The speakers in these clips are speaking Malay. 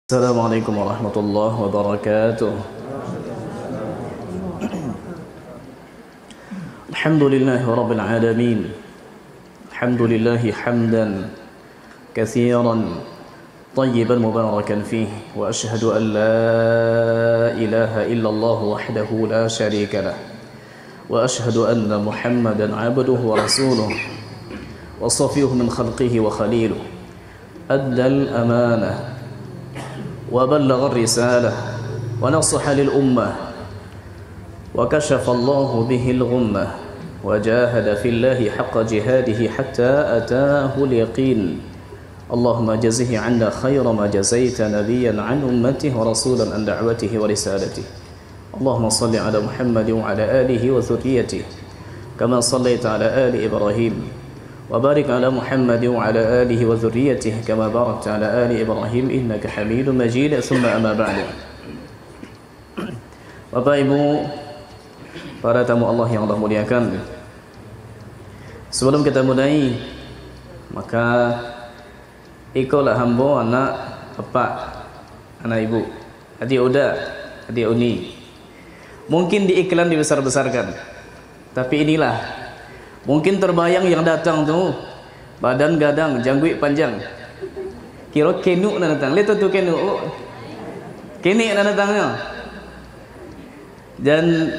Assalamualaikum warahmatullahi wabarakatuh. Alhamdulillahi rabbil alamin. Alhamdulillahi hamdan katsiran tayyiban mubarakan fihi wa ashhadu an la ilaha illallah wahdahu la syarika lah wa ashhadu anna Muhammadan 'abduhu wa rasuluhu wa safiyuhu min khalqihi wa khaliluhu addal amanah وبلغ الرسالة ونصح للأمة وكشف الله به الغمة وجاهد في الله حق جهاده حتى أتاه اليقين اللهم جزه عنا خير ما جزيت نبيا عن أمته ورسولا عن دعوته ورسالته اللهم صل على محمد وعلى آله وذريته كما صليت على آل إبراهيم وبارك على محمد وعلى آله وذريته كما باركت على آل إبراهيم إنك حميد مجيد ثم أما بعد. Bapak Ibu, para tamu Allah yang Allah muliakan, sebelum kita mulai, maka ikolah hamba anak bapak, anak ibu, adik uda, adik uni. Mungkin di iklan dibesar-besarkan, tapi inilah mungkin terbayang yang datang tu badan gadang, janggut panjang. Kira kenuk nak datang. Lihat tu kenuk. Kenik nak datangnya. Dan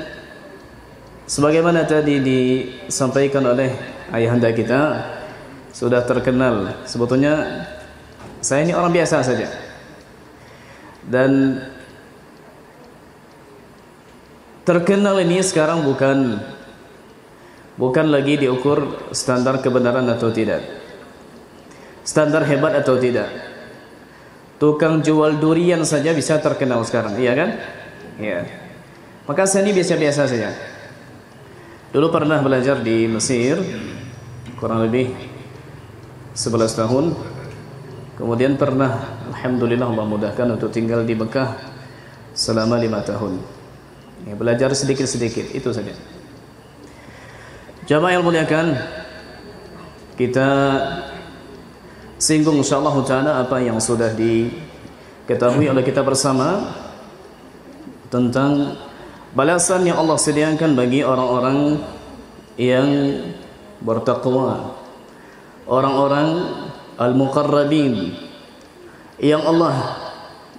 sebagaimana tadi disampaikan oleh ayahanda kita, sudah terkenal. Sebetulnya saya ini orang biasa saja. Dan terkenal ini sekarang bukan lagi diukur standar kebenaran atau tidak, standar hebat atau tidak. Tukang jual durian saja bisa terkenal sekarang, iya kan? Iya. Maka saya ini biasa-biasa saja. Dulu pernah belajar di Mesir kurang lebih 11 tahun. Kemudian pernah, alhamdulillah Allah mudahkan untuk tinggal di Mekah selama 5 tahun. Ya, belajar sedikit-sedikit, itu saja. Jamaah yang muliakan, kita singgung insyaallah ta'ala apa yang sudah diketahui oleh kita bersama tentang balasan yang Allah sediakan bagi orang-orang yang bertakwa, orang-orang al-muqarrabin yang Allah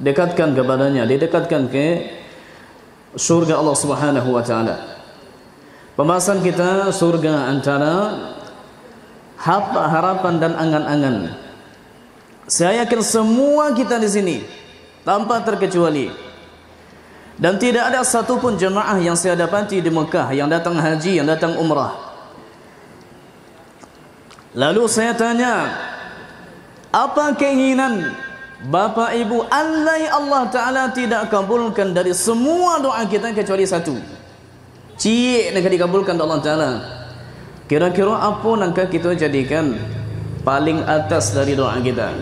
dekatkan kepadanya, didekatkan ke surga Allah Subhanahu wa taala. Pembahasan kita surga antara harapan dan angan-angan. Saya yakin semua kita di sini tanpa terkecuali, dan tidak ada satupun jemaah yang saya dapati di Mekah yang datang haji, yang datang umrah. Lalu saya tanya, apa keinginan Bapak Ibu andai Allah Ta'ala tidak kabulkan dari semua doa kita kecuali satu? Cik nak dikabulkan Allah Ta'ala. Kira-kira apa nak kita jadikan paling atas dari doa kita?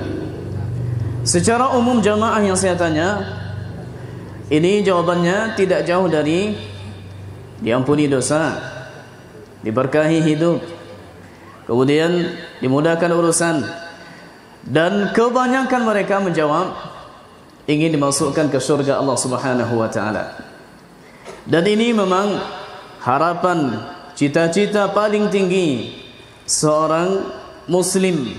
Secara umum jamaah yang saya tanya, ini jawabannya tidak jauh dari diampuni dosa, diberkahi hidup, kemudian dimudahkan urusan, dan kebanyakan mereka menjawab ingin dimasukkan ke surga Allah Subhanahu wa taala. Dan ini memang harapan, cita-cita paling tinggi seorang muslim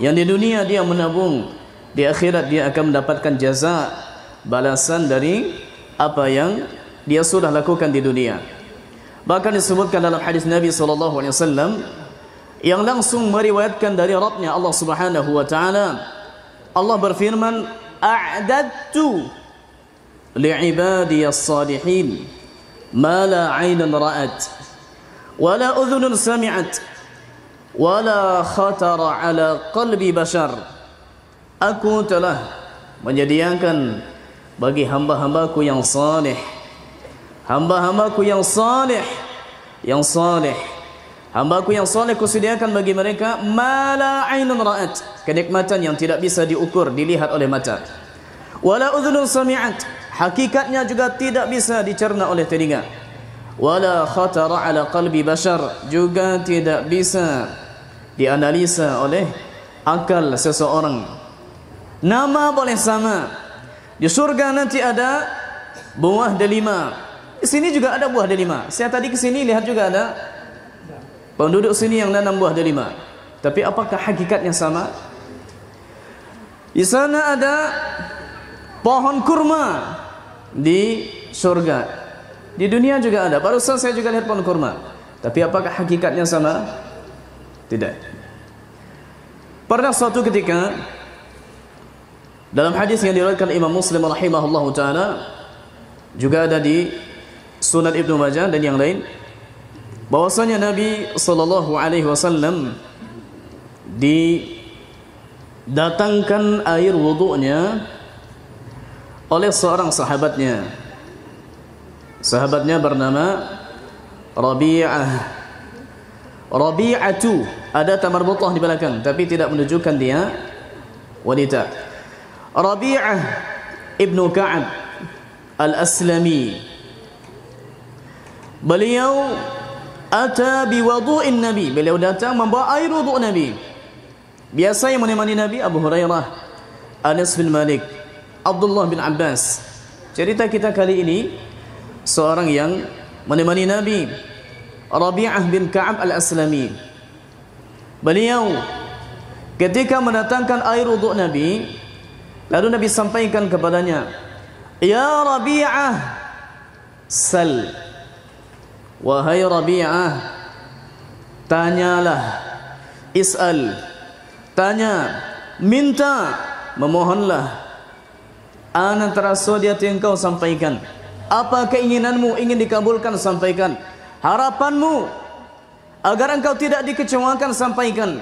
yang di dunia dia menabung, di akhirat dia akan mendapatkan jaza, balasan dari apa yang dia sudah lakukan di dunia. Bahkan disebutkan dalam hadis Nabi sallallahu alaihi wasallam yang langsung meriwayatkan dari Rabbnya Allah Subhanahu wa taala, Allah berfirman, a'dadtu li'ibadiyas salihin ma la 'ainun ra'at wa la udhunun sami'at wa la khatara 'ala qalbi bashar. Aku telah menyediakan bagi hamba-hambaku yang saleh, hamba-hambaku yang saleh, hambaku yang saleh kusediakan bagi mereka ma la 'ainun ra'at, kenikmatan yang tidak bisa diukur, dilihat oleh mata, wa la udhunun sami'at, hakikatnya juga tidak bisa dicerna oleh telinga, wala khatara ala qalbi bashar, juga tidak bisa dianalisa oleh akal seseorang. Nama boleh sama, Di surga nanti ada buah delima. Di sini juga ada buah delima. Saya tadi ke sini lihat juga ada penduduk sini yang nanam buah delima. Tapi apakah hakikatnya sama? Di sana ada pohon kurma di surga. Di dunia juga ada. Barusan saya juga lihat pohon kurma. Tapi apakah hakikatnya sama? Tidak. Pernah suatu ketika dalam hadis yang diriwayatkan Imam Muslim rahimahullahu taala, juga ada di Sunan Ibnu Majah dan yang lain, bahwasanya Nabi sallallahu alaihi wasallam didatangkan air wudunya oleh seorang sahabatnya. Sahabatnya bernama Rabi'atu, ada tamar butah di belakang tapi tidak menunjukkan dia wanita. Rabi'ah ibnu Ka'ab al-Aslami, beliau ata biwudu'in Nabi, beliau datang membawa air wudu' Nabi. Biasa yang menemani Nabi Abu Hurairah, Anas bin Malik, Abdullah bin Abbas. Cerita kita kali ini seorang yang menemani Nabi, Rabi'ah bin Ka'ab al-Aslami. Beliau ketika mendatangkan air wudu' Nabi, lalu Nabi sampaikan kepadanya, "Ya Rabi'ah, sal." Wahai Rabi'ah, tanyalah, is'al, tanya, minta, memohonlah. Ana terasa di hati engkau, sampaikan. Apa keinginanmu ingin dikabulkan, sampaikan. Harapanmu agar engkau tidak dikecewakan, sampaikan.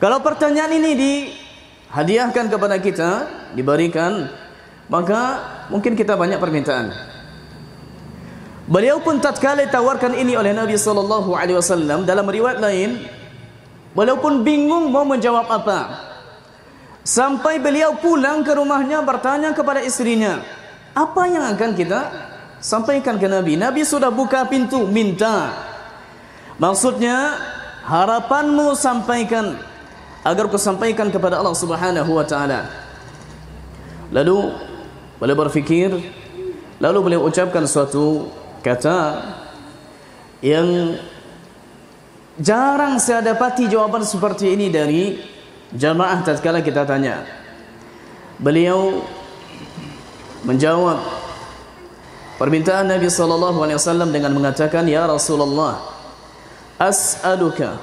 Kalau pertanyaan ini dihadiahkan kepada kita, diberikan, maka mungkin kita banyak permintaan. Beliau pun tatkala ditawarkan ini oleh Nabi sallallahu alaihi wasallam, dalam riwayat lain beliau pun bingung mau menjawab apa. Sampai beliau pulang ke rumahnya bertanya kepada istrinya, apa yang akan kita sampaikan ke Nabi? Nabi sudah buka pintu, minta. Maksudnya, harapanmu sampaikan agar kau sampaikan kepada Allah Subhanahu wa taala. Lalu beliau berfikir, lalu beliau ucapkan suatu kata yang jarang saya dapati jawaban seperti ini dari jamaah tatkala kita tanya. Beliau menjawab permintaan Nabi sallallahu alaihi wasallam dengan mengatakan, "Ya Rasulullah, as'aluka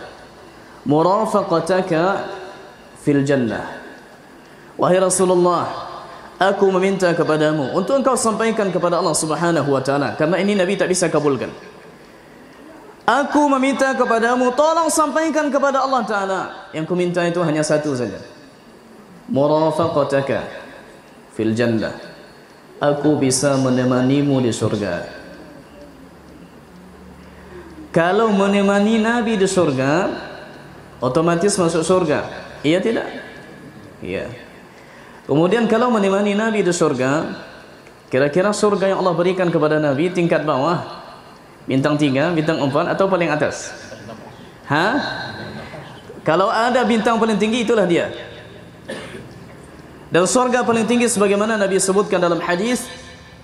murafaqataka fil jannah." Wahai Rasulullah, aku meminta kepadamu untuk engkau sampaikan kepada Allah Subhanahu wa taala, karena ini Nabi tak bisa kabulkan. Aku meminta kepadamu, tolong sampaikan kepada Allah taala. Yang ku minta itu hanya satu saja. Murafaqataka fil jannah. Aku bisa menemanimu di surga. Kalau menemani Nabi di surga, otomatis masuk surga. Iya tidak? Iya. Kemudian kalau menemani Nabi di surga, kira-kira surga yang Allah berikan kepada Nabi tingkat bawah, bintang 3, bintang 4, atau paling atas? Hah? Kalau ada bintang paling tinggi, itulah dia. Dan surga paling tinggi sebagaimana Nabi sebutkan dalam hadis,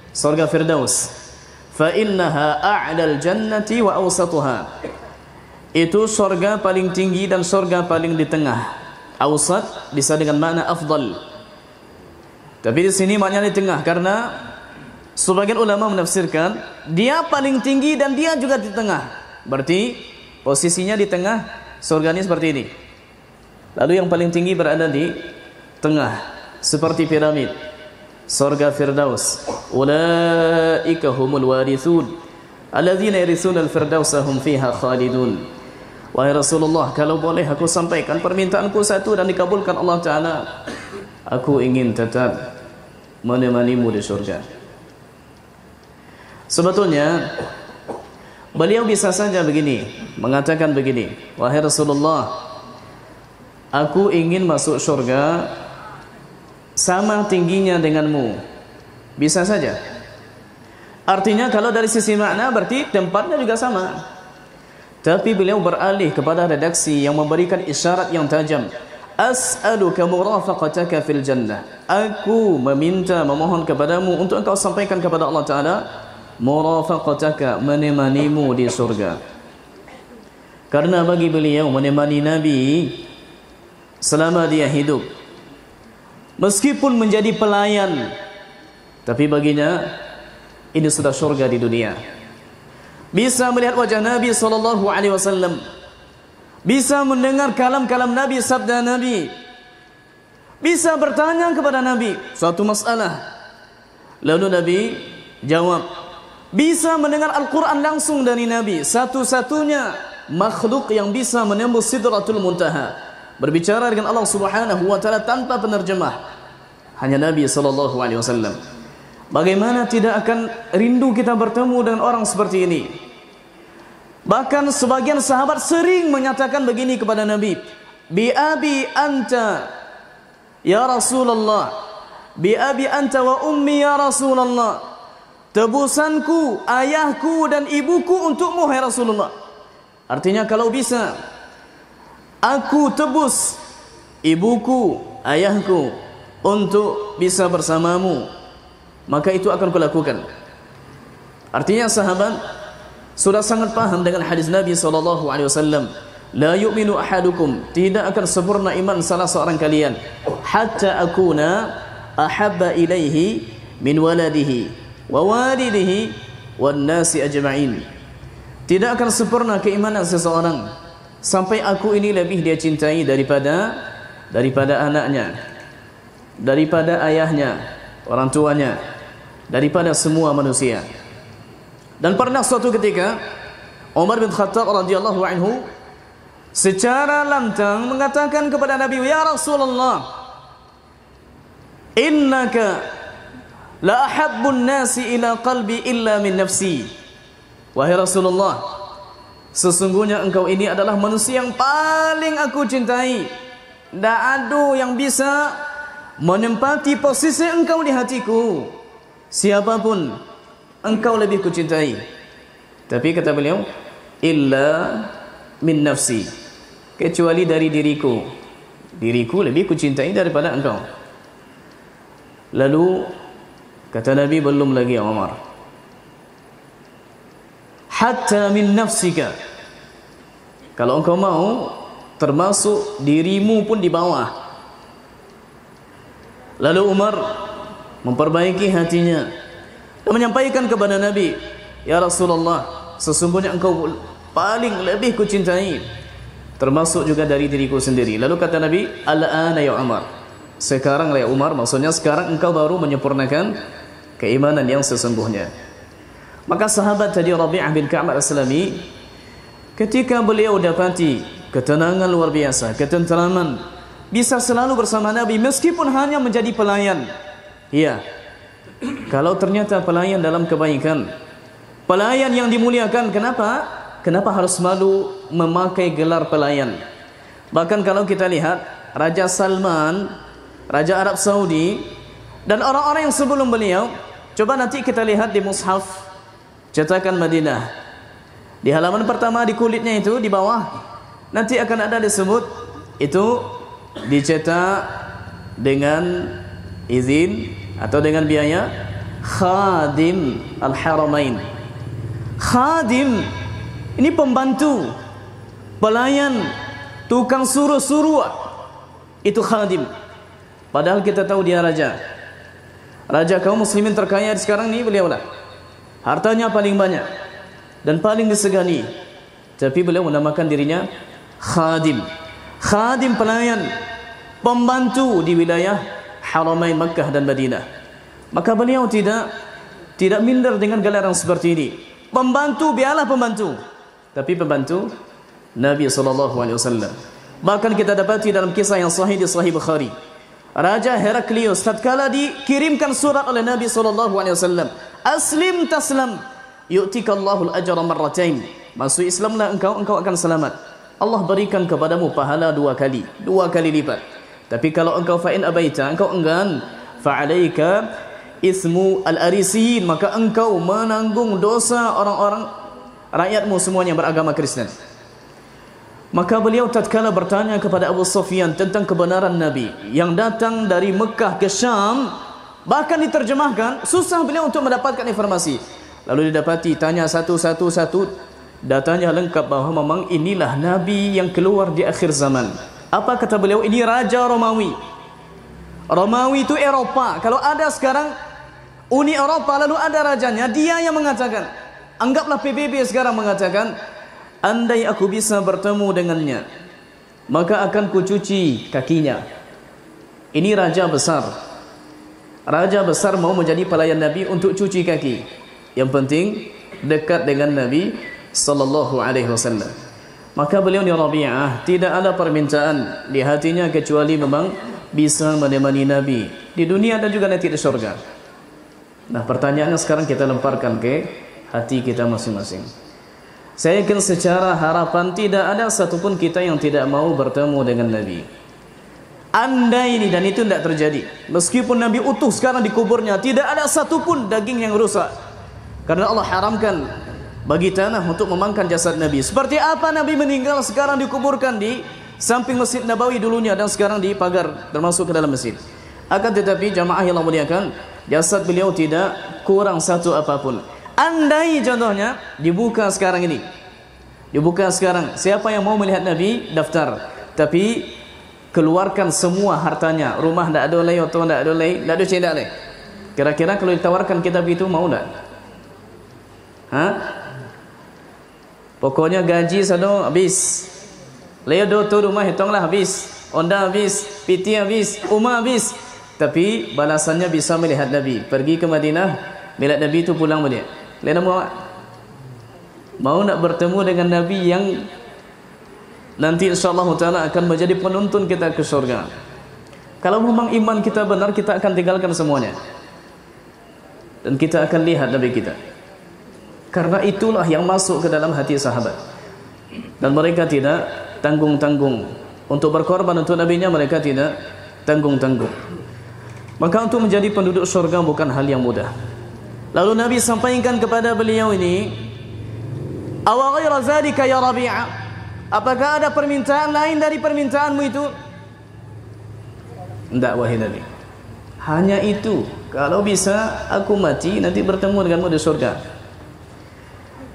surga Firdaus. Fa innaha a'dal jannati wa awsatuha. Itu surga paling tinggi dan surga paling di tengah. Awsat bisa dengan makna afdal. Tapi di sini maknanya di tengah, karena sebagian ulama menafsirkan dia paling tinggi dan dia juga di tengah. Berarti posisinya di tengah, surga ini seperti ini. Lalu yang paling tinggi berada di tengah, seperti piramid. Surga Firdaus. Ulaika humul warithun alladzina yarithuna al-firdausa hum fiha khalidun. Wahai Rasulullah, kalau boleh aku sampaikan permintaanku satu dan dikabulkan Allah taala. Aku ingin tetap menemanimu di surga. Sebetulnya beliau bisa saja begini, mengatakan begini, wahai Rasulullah, aku ingin masuk surga sama tingginya denganmu. Bisa saja. Artinya kalau dari sisi makna berarti tempatnya juga sama. Tapi beliau beralih kepada redaksi yang memberikan isyarat yang tajam. as'aluka murafaqataka fil jannah. Aku memohon kepadamu untuk engkau sampaikan kepada Allah Ta'ala murafaqataka, menemanimu di surga. Karena bagi beliau menemani Nabi selama dia hidup, meskipun menjadi pelayan, tapi baginya ini sudah surga di dunia. Bisa melihat wajah Nabi SAW, bisa mendengar kalam-kalam Nabi, sabda Nabi, bisa bertanya kepada Nabi suatu masalah, lalu Nabi jawab. Bisa mendengar Al-Quran langsung dari Nabi, satu-satunya makhluk yang bisa menembus Sidratul Muntaha, berbicara dengan Allah Subhanahu wa Ta'ala tanpa penerjemah, hanya Nabi SAW. Bagaimana tidak akan rindu kita bertemu dengan orang seperti ini? Bahkan sebagian sahabat sering menyatakan begini kepada Nabi, bi abi anta ya Rasulullah, bi abi anta wa ummi ya Rasulullah, tebusanku, ayahku dan ibuku untukmu hai Rasulullah. Artinya kalau bisa aku tebus ibuku, ayahku untuk bisa bersamamu, maka itu akan kulakukan. Artinya sahabat sudah sangat paham dengan hadis Nabi SAW. La yu'minu ahadukum, tidak akan sempurna iman salah seorang kalian, hatta akuna ahabba ilaihi min waladihi wa walidihi wan nasi ajma'in. Tidak akan sempurna keimanan seseorang sampai aku ini lebih dia cintai daripada anaknya, daripada ayahnya, orang tuanya, daripada semua manusia. Dan pernah suatu ketika Umar bin Khattab radhiyallahu anhu secara lantang mengatakan kepada Nabi, ya Rasulullah, innaka la ahabbun nasi ila qalbi illa min nafsi. Wahai Rasulullah, sesungguhnya engkau ini adalah manusia yang paling aku cintai. Tidak ada yang bisa menempati posisi engkau di hatiku. Siapapun engkau lebih kucintai. Tapi kata beliau, illa min nafsi, kecuali dari diriku. Diriku lebih kucintai daripada engkau. Lalu kata Nabi, belum lagi Umar, hatta min nafsika, kalau engkau mau termasuk dirimu pun di bawah. Lalu Umar memperbaiki hatinya dan menyampaikan kepada Nabi, ya Rasulullah, sesungguhnya engkau paling lebih kucintai, termasuk juga dari diriku sendiri. Lalu kata Nabi, al-ana ya Umar, sekarang ya Umar, maksudnya sekarang engkau baru menyempurnakan keimanan yang sesungguhnya. Maka sahabat tadi Rabi'ah bin Ka'ab al-Aslami, ketika beliau dapati ketenangan luar biasa, ketenteraman, bisa selalu bersama Nabi meskipun hanya menjadi pelayan. Iya, kalau ternyata pelayan dalam kebaikan, pelayan yang dimuliakan, kenapa harus malu memakai gelar pelayan? Bahkan kalau kita lihat Raja Salman, Raja Arab Saudi, dan orang-orang yang sebelum beliau, coba nanti kita lihat di mushaf cetakan Madinah, di halaman pertama di kulitnya itu di bawah nanti akan ada disebut itu dicetak dengan izin atau dengan biaya Khadim Al-Haramain. Khadim ini pembantu, pelayan, tukang suruh-suruh, itu khadim. Padahal kita tahu dia raja. Raja kaum muslimin terkaya sekarang ini beliau lah. Hartanya paling banyak dan paling disegani. Tapi beliau menamakan dirinya khadim. Khadim, pelayan, pembantu di wilayah Haramain Makkah dan Madinah. Maka beliau tidak minder dengan gelaran seperti ini. Pembantu, biarlah pembantu, tapi pembantu Nabi SAW. Bahkan kita dapati dalam kisah yang sahih di Sahih Bukhari, Raja Heraklius tatkala dikirimkan surat oleh Nabi SAW, aslim taslam yu'tikallahul ajra marratain, masuk Islamlah engkau akan selamat, Allah berikan kepadamu pahala dua kali lipat. Tapi kalau engkau fa'in abaita, engkau enggan, fa'alaika ismu al-arisiyin, maka engkau menanggung dosa orang-orang rakyatmu semuanya beragama Kristen. Maka beliau tatkala bertanya kepada Abu Sufyan tentang kebenaran Nabi yang datang dari Mekah ke Syam, bahkan diterjemahkan, susah beliau untuk mendapatkan informasi. Lalu didapati, tanya satu, datanya lengkap bahawa memang inilah Nabi yang keluar di akhir zaman. Apa kata beliau? Ini Raja Romawi. Romawi itu Eropa. Kalau ada sekarang Uni Eropa lalu ada rajanya, dia yang mengatakan, anggaplah PBB sekarang mengatakan, andai aku bisa bertemu dengannya, maka akan kucuci kakinya. Ini raja besar. Raja besar mau menjadi pelayan Nabi untuk cuci kaki. Yang penting dekat dengan Nabi sallallahu alaihi wasallam. Maka beliau ni Rabi'ah tidak ada permintaan di hatinya kecuali memang bisa menemani Nabi di dunia dan juga nanti di surga. Nah, pertanyaannya sekarang kita lemparkan ke hati kita masing-masing. Saya yakin secara harapan tidak ada satupun kita yang tidak mau bertemu dengan Nabi. Andai ini, dan itu tidak terjadi, meskipun Nabi utuh sekarang di kuburnya, tidak ada satupun daging yang rusak, karena Allah haramkan bagi tanah untuk memangkan jasad Nabi. Seperti apa Nabi meninggal sekarang dikuburkan di samping Masjid Nabawi dulunya, dan sekarang di pagar termasuk ke dalam masjid. Akan tetapi jamaah yang Allah muliakan, jasad beliau tidak kurang satu apapun. Andai contohnya dibuka sekarang ini, dibuka sekarang, siapa yang mau melihat Nabi daftar, tapi keluarkan semua hartanya, rumah tidak ada lagi, oto tidak ada lagi, tidak ada cendak lagi. Kira-kira kalau ditawarkan kitab itu mau tak? Pokoknya gaji sado habis, leo do tu rumah hitunglah habis, onda habis, piti habis, umah habis, tapi balasannya bisa melihat Nabi. Pergi ke Madinah, melihat Nabi itu pulang balik. Lena mau nak bertemu dengan Nabi yang nanti insyaAllah ta'ala akan menjadi penuntun kita ke surga. Kalau memang iman kita benar, kita akan tinggalkan semuanya dan kita akan lihat Nabi kita. Karena itulah yang masuk ke dalam hati sahabat, dan mereka tidak tanggung-tanggung untuk berkorban untuk Nabi-Nya, mereka tidak tanggung-tanggung. Maka untuk menjadi penduduk surga bukan hal yang mudah. Lalu Nabi sampaikan kepada beliau ini, awa ghaira zalika ya Rabi'ah, apakah ada permintaan lain dari permintaanmu itu? Tidak, wahai Nabi, hanya itu. Kalau bisa aku mati nanti bertemu denganmu di surga.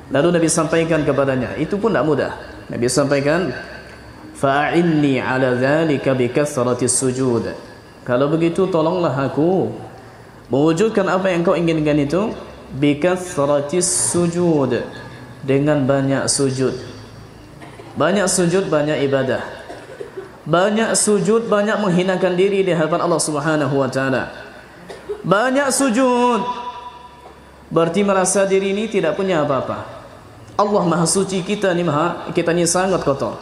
Lalu Nabi sampaikan kepadanya, itu pun tidak mudah. Nabi sampaikan, fa'inni ala zalika bikathratis sujud. Kalau begitu tolonglah aku mewujudkan apa yang kau inginkan itu, bikathratis sujud, dengan banyak sujud. Banyak sujud, banyak ibadah. Banyak sujud, banyak menghinakan diri di hadapan Allah Subhanahu wa taala. Banyak sujud berarti merasa diri ini tidak punya apa-apa. Allah Maha Suci, kita ni sangat kotor.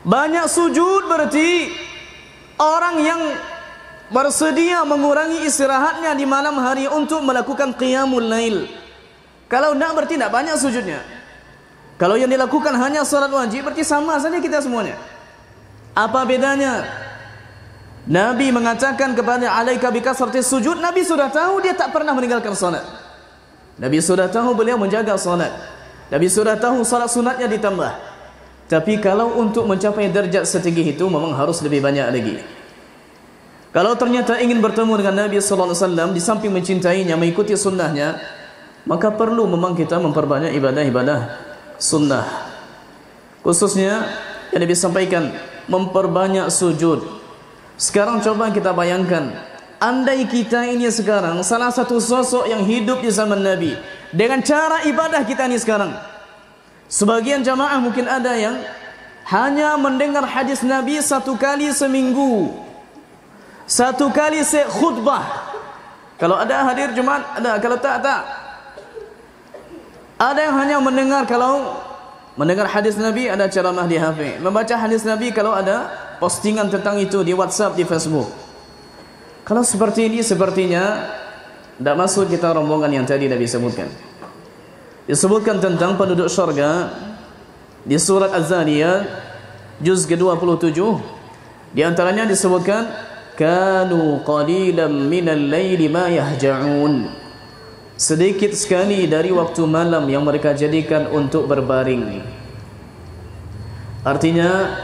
Banyak sujud berarti orang yang bersedia mengurangi istirahatnya di malam hari untuk melakukan qiyamul lail. Kalau tidak berarti tidak banyak sujudnya. Kalau yang dilakukan hanya salat wajib, berarti sama saja kita semuanya. Apa bedanya? Nabi mengatakan kepada alaika bikasratis sujud, Nabi sudah tahu dia tak pernah meninggalkan salat. Nabi sudah tahu beliau menjaga salat. Nabi sudah tahu salat sunatnya ditambah. Tapi kalau untuk mencapai derajat setinggi itu memang harus lebih banyak lagi. Kalau ternyata ingin bertemu dengan Nabi sallallahu alaihi wasallam, di samping mencintainya, mengikuti sunnahnya, maka perlu memang kita memperbanyak ibadah-ibadah sunnah. Khususnya yang Nabi sampaikan, memperbanyak sujud. Sekarang coba kita bayangkan, andai kita ini sekarang salah satu sosok yang hidup di zaman Nabi dengan cara ibadah kita ini sekarang. Sebagian jamaah mungkin ada yang hanya mendengar hadis Nabi satu kali seminggu, satu kali khutbah. Kalau ada hadir Jumat, ada. Kalau tak. Ada yang hanya mendengar, kalau mendengar hadis Nabi ada ceramah di HP, membaca hadis Nabi kalau ada postingan tentang itu di WhatsApp, di Facebook. Kalau seperti ini, sepertinya tidak masuk kita rombongan yang tadi Nabi sebutkan. Disebutkan tentang penduduk syurga di surat Az-Zariyat juz ke-27. Di antaranya disebutkan, kanu qalilan minal laili ma yahja'un. Sedikit sekali dari waktu malam yang mereka jadikan untuk berbaring. Artinya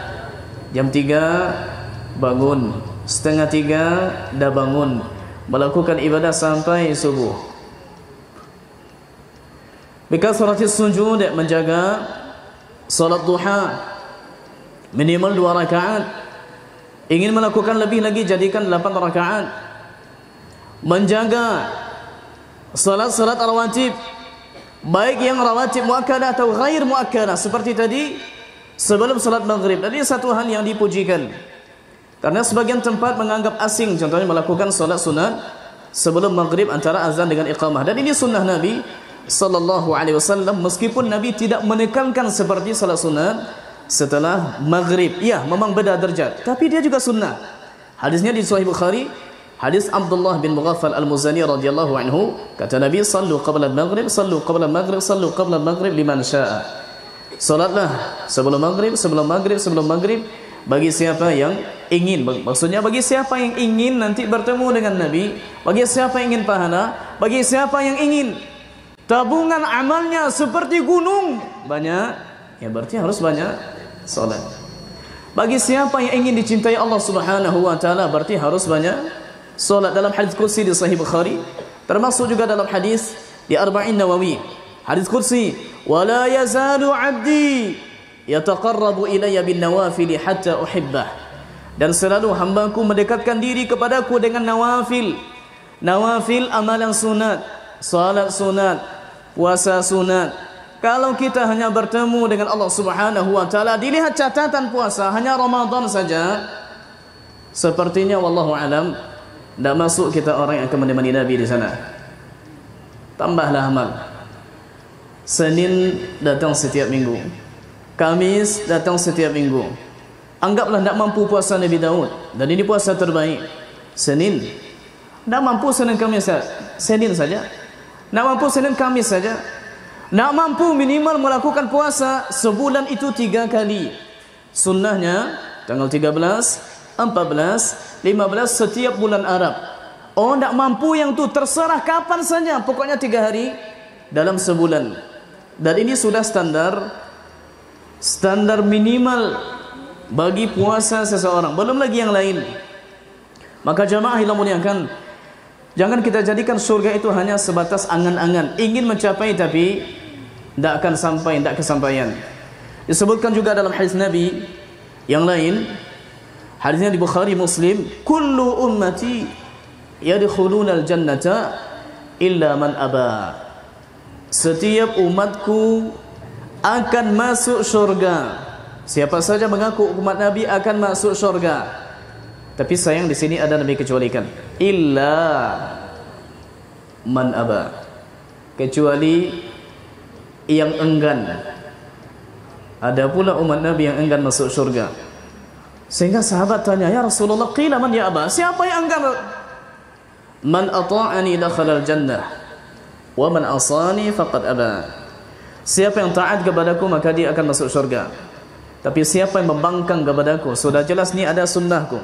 jam 3 bangun, setengah 3 dah bangun, melakukan ibadah sampai subuh. Bikasratis sujud, menjaga salat duha minimal 2 rakaat. Ingin melakukan lebih lagi, jadikan 8 rakaat. Menjaga salat-salat rawatib, baik yang rawatib muakkadah atau ghair muakkadah, seperti tadi sebelum salat maghrib. Tadi satu hal yang dipujikan, karena sebagian tempat menganggap asing, contohnya melakukan salat sunat sebelum maghrib antara azan dengan iqamah. Dan ini sunnah Nabi sallallahu alaihi wasallam, meskipun Nabi tidak menekankan seperti salat sunat setelah maghrib. Ya, memang beda derajat, tapi dia juga sunnah. Hadisnya di Sahih Bukhari, hadis Abdullah bin Mughaffal Al-Muzani radhiyallahu anhu, kata Nabi, sallu qabla al-maghrib, sallu qabla al-maghrib, sallu qabla al-maghrib liman syaa. Salatlah sebelum maghrib, sebelum maghrib, sebelum maghrib, bagi siapa yang ingin. Maksudnya bagi siapa yang ingin nanti bertemu dengan Nabi, bagi siapa yang ingin pahala, bagi siapa yang ingin tabungan amalnya seperti gunung banyak, ya berarti harus banyak salat. Bagi siapa yang ingin dicintai Allah Subhanahu wa taala, berarti harus banyak salat. Dalam hadis kursi di Sahih Bukhari, termasuk juga dalam hadis di Arba'in Nawawi, hadis kursi, wala yazalu 'abdi yataqarrabu ilayya bin nawafil hatta uhibbah. Dan selalu hambaku mendekatkan diri kepadaku dengan nawafil. Nawafil amalan sunat, salat sunat, puasa sunat. Kalau kita hanya bertemu dengan Allah Subhanahu wa taala, dilihat catatan puasa hanya Ramadan saja, sepertinya wallahu alam tidak masuk kita orang yang akan menemani Nabi di sana. Tambahlah amal. Senin datang setiap minggu, Kamis datang setiap minggu. Anggaplah tidak mampu puasa Nabi Daud, dan ini puasa terbaik. Senin, tidak mampu Senin Kamis, Senin saja. Tidak mampu Senin Kamis saja. Tidak mampu minimal melakukan puasa sebulan itu 3 kali. Sunnahnya tanggal 13, 14, 15 setiap bulan Arab. Oh, tidak mampu yang itu, terserah kapan saja, pokoknya 3 hari dalam sebulan. Dan ini sudah standar minimal bagi puasa seseorang, belum lagi yang lain. Maka jamaah yang muliakan, jangan kita jadikan surga itu hanya sebatas angan-angan, ingin mencapai tapi tidak akan sampai, tidak kesampaian. Disebutkan juga dalam hadis Nabi yang lain, hadisnya di Bukhari Muslim, kullu ummati yadkhuluna al-jannata illa man aba. Setiap umatku akan masuk surga. Siapa saja mengaku umat Nabi akan masuk surga. Tapi sayang di sini ada Nabi kecualikan, illa man aba, kecuali yang enggan. Ada pula umat Nabi yang enggan masuk surga. Sehingga sahabat tanya, ya Rasulullah, qila man ya aba, siapa yang enggan? Man ata'ani dakhala al-jannah wa man asani faqad aba. Siapa yang taat kepadaku maka dia akan masuk surga. Tapi siapa yang membangkang kepadaku, sudah jelas ni ada sunnahku.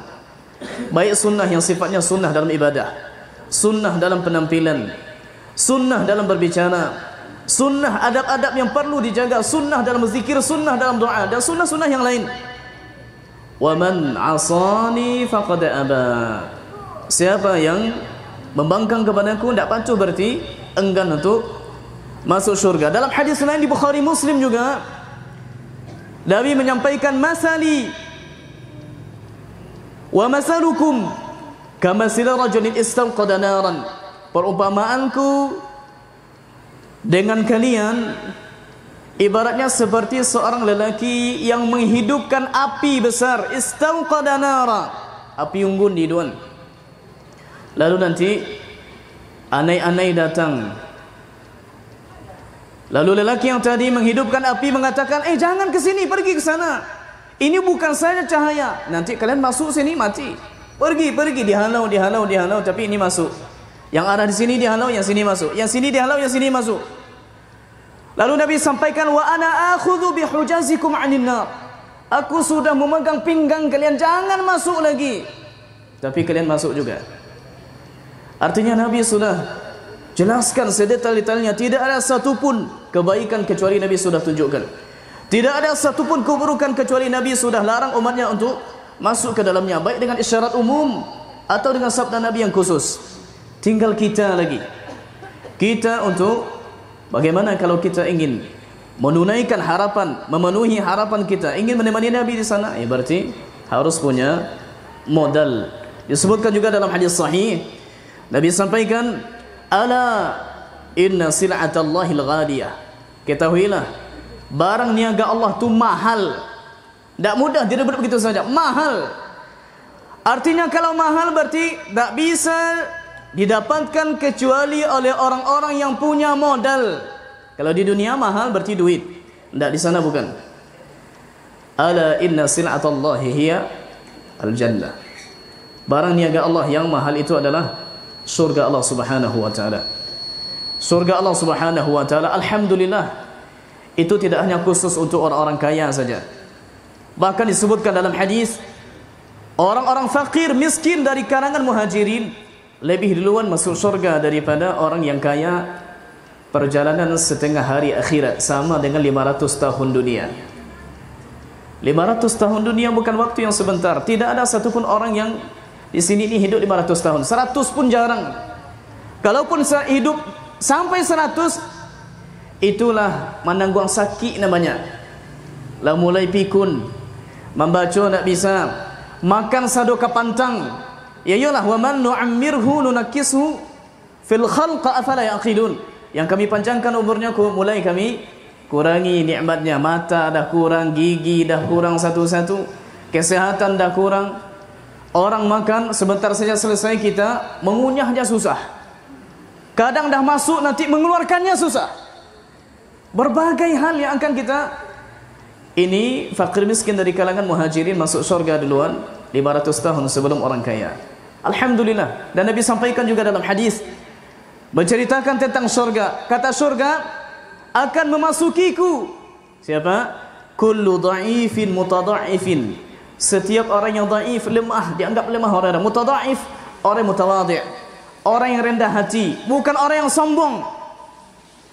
Baik sunnah yang sifatnya sunnah dalam ibadah, sunnah dalam penampilan, sunnah dalam berbicara, sunnah adab-adab yang perlu dijaga, sunnah dalam zikir, sunnah dalam doa, dan sunnah-sunnah yang lain. Wa man asani faqad aba. Siapa yang membangkang kepadaku, tidak patuh, berarti enggan untuk masuk surga. Dalam hadis lain di Bukhari Muslim juga, Nabi menyampaikan, masali wa masalukum kamasili rajulin istawqada naran. Perumpamaanku dengan kalian ibaratnya seperti seorang lelaki yang menghidupkan api besar. Istawqada nara, api unggun di duan. Lalu nanti anai-anai datang. Lalu lelaki yang tadi menghidupkan api mengatakan, jangan ke sini, pergi ke sana. Ini bukan saja cahaya. Nanti kalian masuk sini mati. Pergi, dihalau, tapi ini masuk. Yang arah di sini dihalau, yang sini masuk. Yang sini dihalau, yang sini masuk. Lalu Nabi sampaikan, wa ana akhudhu bihujazikum 'anil nar. Aku sudah memegang pinggang kalian, jangan masuk lagi. Tapi kalian masuk juga. Artinya Nabi sudah jelaskan sedetail-detailnya, tidak ada satupun kebaikan kecuali Nabi sudah tunjukkan. Tidak ada satupun keburukan kecuali Nabi sudah larang umatnya untuk masuk ke dalamnya, baik dengan isyarat umum atau dengan sabda Nabi yang khusus. Tinggal kita lagi. Kita untuk bagaimana kalau kita ingin menunaikan harapan, memenuhi harapan kita, ingin menemani Nabi di sana, berarti harus punya modal. Disebutkan juga dalam hadis sahih, Nabi sampaikan, ala inna sil'atallahil ghadiyah. Ketahuilah, barang niaga Allah tu mahal. Tak mudah direbut begitu saja, mahal. Artinya kalau mahal berarti tak bisa didapatkan kecuali oleh orang-orang yang punya modal. Kalau di dunia mahal berarti duit. Tak, di sana bukan. Ala inna sil'atallahi hiya al-jannah. Barang niaga Allah yang mahal itu adalah surga Allah Subhanahu wa taala. Surga Allah Subhanahu wa taala, alhamdulillah, itu tidak hanya khusus untuk orang-orang kaya saja. Bahkan disebutkan dalam hadis, orang-orang fakir miskin dari kalangan muhajirin lebih duluan masuk surga daripada orang yang kaya. Perjalanan setengah hari akhirat sama dengan 500 tahun dunia. 500 tahun dunia bukan waktu yang sebentar. Tidak ada satupun orang yang di sini ini hidup 500 tahun. 100 pun jarang. Kalaupun hidup sampai 100, itulah menanggung sakit namanya. Lah mulai pikun, membaca tak bisa, makan sado kapantang. Ya iyalah, wa man nu'ammirhu nunakishu fil khalqa afala yaqilun. Yang kami panjangkan umurnya, mulai kami kurangi nikmatnya. Mata dah kurang, gigi dah kurang satu-satu, kesehatan dah kurang. Orang makan sebentar saja selesai, kita mengunyahnya susah. Kadang dah masuk nanti mengeluarkannya susah. Berbagai hal yang akan kita. Ini fakir miskin dari kalangan muhajirin masuk surga duluan 500 tahun sebelum orang kaya. Alhamdulillah. Dan Nabi sampaikan juga dalam hadis menceritakan tentang surga. Kata surga akan memasukiku siapa? Kullu dha'ifin mutadha'ifin. Setiap orang yang dhaif, lemah, dianggap lemah orang. Mutadha'if, orang mutawadhi', orang yang rendah hati, bukan orang yang sombong,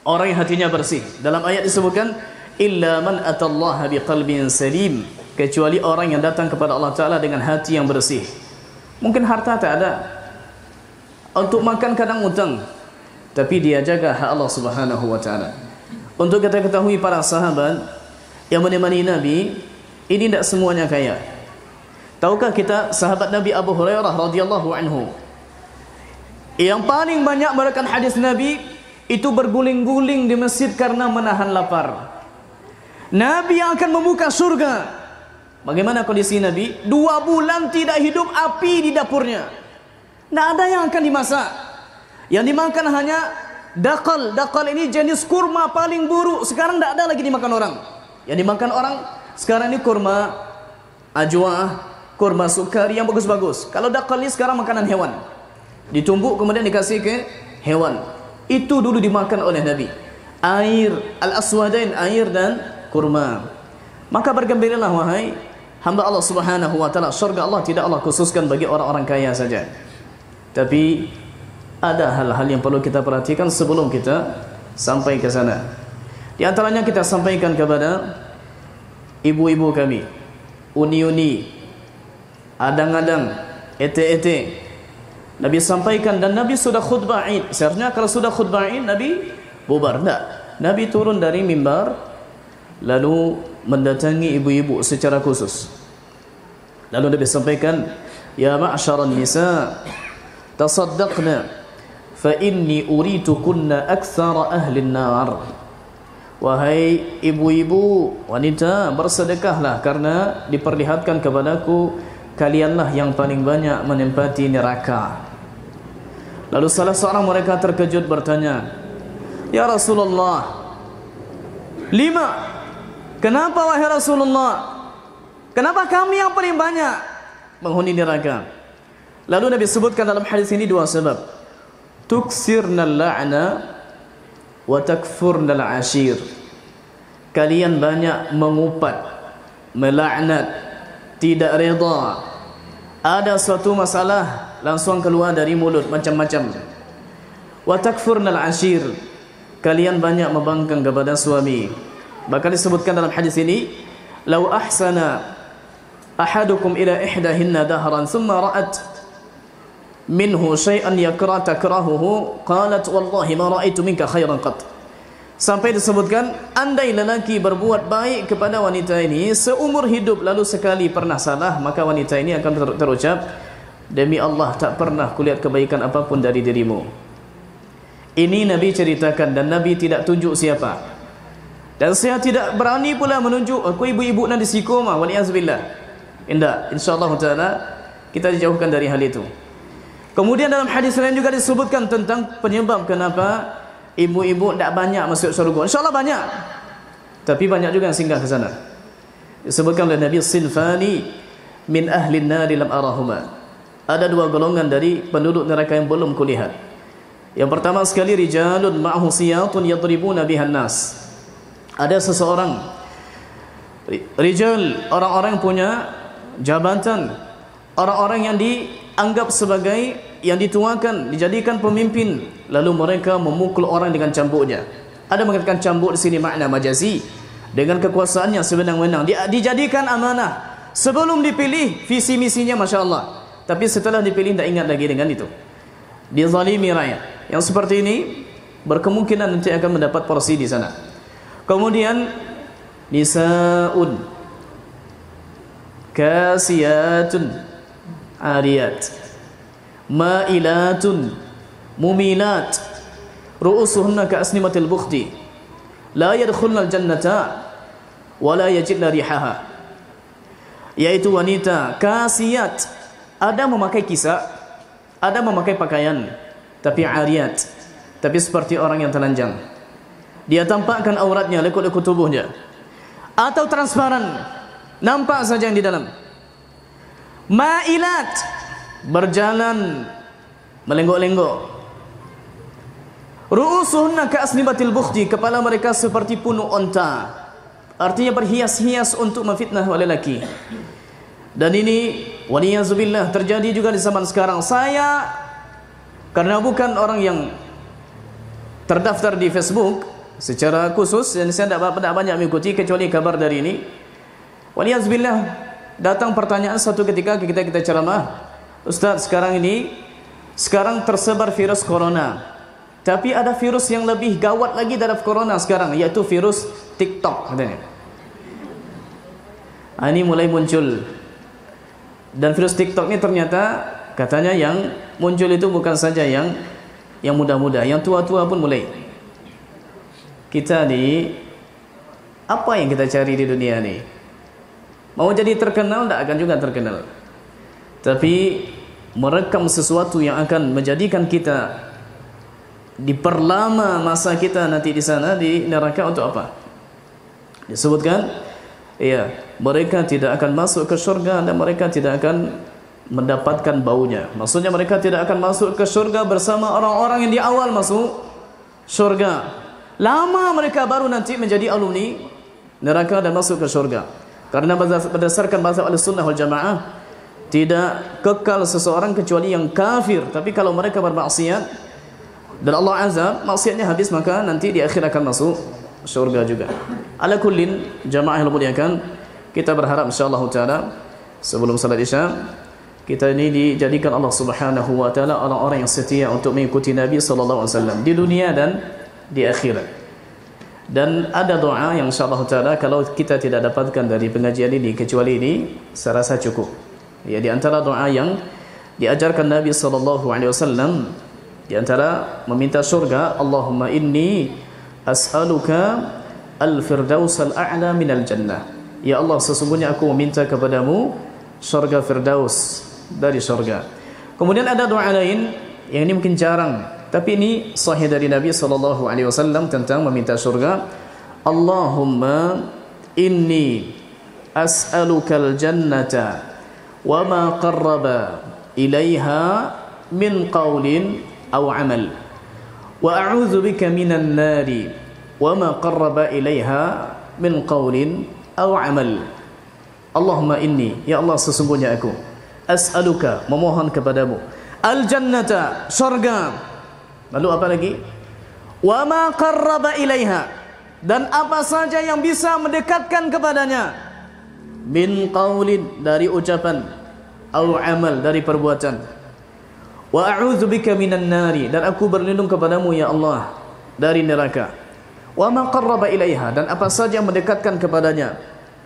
orang yang hatinya bersih. Dalam ayat disebutkan, illa man atallaha biqalbin salim, kecuali orang yang datang kepada Allah Ta'ala dengan hati yang bersih. Mungkin harta tak ada, untuk makan kadang utang, tapi dia jaga hak Allah Subhanahu wa Ta'ala. Untuk kita ketahui, para sahabat yang menemani Nabi ini tidak semuanya kaya. Tahukah kita sahabat Nabi Abu Hurairah radhiyallahu anhu yang paling banyak meriwayatkan hadis Nabi itu berguling-guling di masjid karena menahan lapar. Nabi yang akan membuka surga. Bagaimana kondisi Nabi? 2 bulan tidak hidup api di dapurnya. Tidak ada yang akan dimasak. Yang dimakan hanya dakal. Dakal ini jenis kurma paling buruk. Sekarang tidak ada lagi dimakan orang. Yang dimakan orang sekarang ini kurma ajwa, kurma sukari yang bagus-bagus. Kalau dakal ini sekarang makanan hewan, ditumbuk kemudian dikasih ke hewan. Itu dulu dimakan oleh Nabi. Air al-aswadain, air dan kurma. Maka bergembiralah wahai hamba Allah Subhanahu wa Ta'ala, surga Allah tidak Allah khususkan bagi orang-orang kaya saja. Tapi ada hal-hal yang perlu kita perhatikan sebelum kita sampai ke sana. Di antaranya kita sampaikan kepada ibu-ibu kami, uni-uni, adang-adang, ete-ete. Nabi sampaikan dan Nabi sudah khutbah Id. Seharusnya kalau sudah khutbah Id Nabi bubar. Tak. Nabi turun dari mimbar lalu mendatangi ibu-ibu secara khusus. Lalu Nabi sampaikan, ya ma'syaran nisa, tasaddaqna fa inni uritukunna aktsara ahli an-nar. Wahai ibu-ibu, wanita, bersedekahlah karena diperlihatkan kepadaku kalianlah yang paling banyak menempati neraka. Lalu salah seorang mereka terkejut bertanya, ya Rasulullah, lima? Kenapa wahai Rasulullah? Kenapa kami yang paling banyak menghuni neraka? Lalu Nabi sebutkan dalam hadis ini 2 sebab. Tuksirnal la'na wa takfurnal ashir. Kalian banyak mengupat, melaknat, tidak reda. Ada suatu masalah langsung keluar dari mulut macam-macam. Wa takfurnal ashir. Kalian banyak membangkang kepada suami. Bahkan disebutkan dalam hadis ini, "Lau ahsana ahadukum ila ihdahinna dahran thumma ra'at minhu syai'an takrahuhu qalat wallahi ma ra'aitu minka khairan qat." Sampai disebutkan, andai lelaki berbuat baik kepada wanita ini seumur hidup lalu sekali pernah salah, maka wanita ini akan terucap, demi Allah tak pernah kulihat kebaikan apapun dari dirimu. Ini Nabi ceritakan dan Nabi tidak tunjuk siapa. Dan saya tidak berani pula menunjuk aku ibu-ibu nanti sikoma, waliyazubillah. Indah, insyaallah taala kita dijauhkan dari hal itu. Kemudian dalam hadis lain juga disebutkan tentang penyebab kenapa ibu-ibu tidak banyak masuk syurga. InsyaAllah banyak, tapi banyak juga yang singgah ke sana. Disebutkan oleh Nabi, sinfani min ahli nari lam arahuma. Ada dua golongan dari penduduk neraka yang belum kulihat. Yang pertama sekali, rijalun ma'ahu siyatun yadribuna bihan nas. Ada seseorang rijal, orang-orang yang punya jabatan, orang-orang yang dianggap sebagai yang dituakan, dijadikan pemimpin, lalu mereka memukul orang dengan cambuknya. Ada mengatakan cambuk di sini makna majazi, dengan kekuasaannya sewenang-wenang. Dijadikan amanah. Sebelum dipilih visi misinya Masya Allah, tapi setelah dipilih tidak ingat lagi dengan itu. Dizalimi rakyat. Yang seperti ini berkemungkinan nanti akan mendapat porsi di sana. Kemudian nisaun kasiyatun ariyat ma'ilatun mumilat ru'usuhunna ka'asnimatil bukhti la yadkhulnal jannata wa la yajidna rihaha. Yaitu wanita kasiyat, ada memakai kisah, ada memakai pakaian, tapi ariyat, tapi seperti orang yang telanjang. Dia tampakkan auratnya, lekuk-lekuk tubuhnya, atau transparan, nampak saja yang di dalam. Ma'ilat, berjalan melenggok-lenggok. Ru'usuhunna ka'asnibatil bukhti, kepala mereka seperti punuk onta, artinya berhias-hias untuk memfitnah lelaki. Dan ini waliyazubillah terjadi juga di zaman sekarang. Saya karena bukan orang yang terdaftar di Facebook secara khusus, dan saya tidak banyak mengikuti kecuali kabar dari ini. Waliyazubillah, datang pertanyaan satu ketika kita ceramah, Ustaz, sekarang tersebar virus corona, tapi ada virus yang lebih gawat lagi dari corona sekarang, yaitu virus TikTok katanya. Ini mulai muncul. Dan virus TikTok ini ternyata katanya yang muncul itu bukan saja yang muda-muda, yang tua-tua pun mulai. Kita ni, apa yang kita cari di dunia ni? Mau jadi terkenal, tak akan juga terkenal. Tapi merekam sesuatu yang akan menjadikan kita diperlama masa kita nanti di sana di neraka untuk apa? Disebutkan, ya, mereka tidak akan masuk ke syurga dan mereka tidak akan mendapatkan baunya. Maksudnya mereka tidak akan masuk ke syurga bersama orang-orang yang di awal masuk syurga. Lama mereka baru nanti menjadi alumni neraka dan masuk ke syurga. Karena berdasarkan bahasa Ahlussunnah wal Jamaah, tidak kekal seseorang kecuali yang kafir. Tapi kalau mereka bermaksiat dan Allah azab, maksiatnya habis, maka nanti di akhir akan masuk syurga juga. Ala kullin, jamaah yang muliakan, kita berharap insyaallah taala sebelum salat Isya kita ini dijadikan Allah Subhanahu wa taala orang-orang yang setia untuk mengikuti Nabi sallallahu alaihi wasallam di dunia dan di akhirat. Dan ada doa yang insyaallah taala kalau kita tidak dapatkan dari pengajian ini kecuali ini, saya rasa cukup. Ya, di antara doa yang diajarkan Nabi sallallahu alaihi wasallam, di antara meminta surga, Allahumma inni as'aluka al-firdaus al-a'la minal jannah. Ya Allah, sesungguhnya aku meminta kepadamu surga firdaus dari surga. Kemudian ada doa lain yang ini mungkin jarang, tapi ini sahih dari Nabi sallallahu alaihi wasallam tentang meminta surga. Allahumma inni as'aluka al-jannata wa ma qarraba ilaiha min qawlin aw amal wa a'udzu bika minan nari wa ma qarraba ilaiha min qawlin aw amal. Allahumma inni, ya Allah, sesungguhnya aku as'aluka, memohon kepadamu, al-jannata, surga, lalu apa lagi, wa ma qarraba ilaiha, dan apa saja yang bisa mendekatkan kepadanya, min qaulin, dari ucapan, au amal, dari perbuatan. Wa a'udzubika minan nari, dan aku berlindung kepadamu ya Allah dari neraka. Wa ma qarraba ilaiha, dan apa saja yang mendekatkan kepadanya,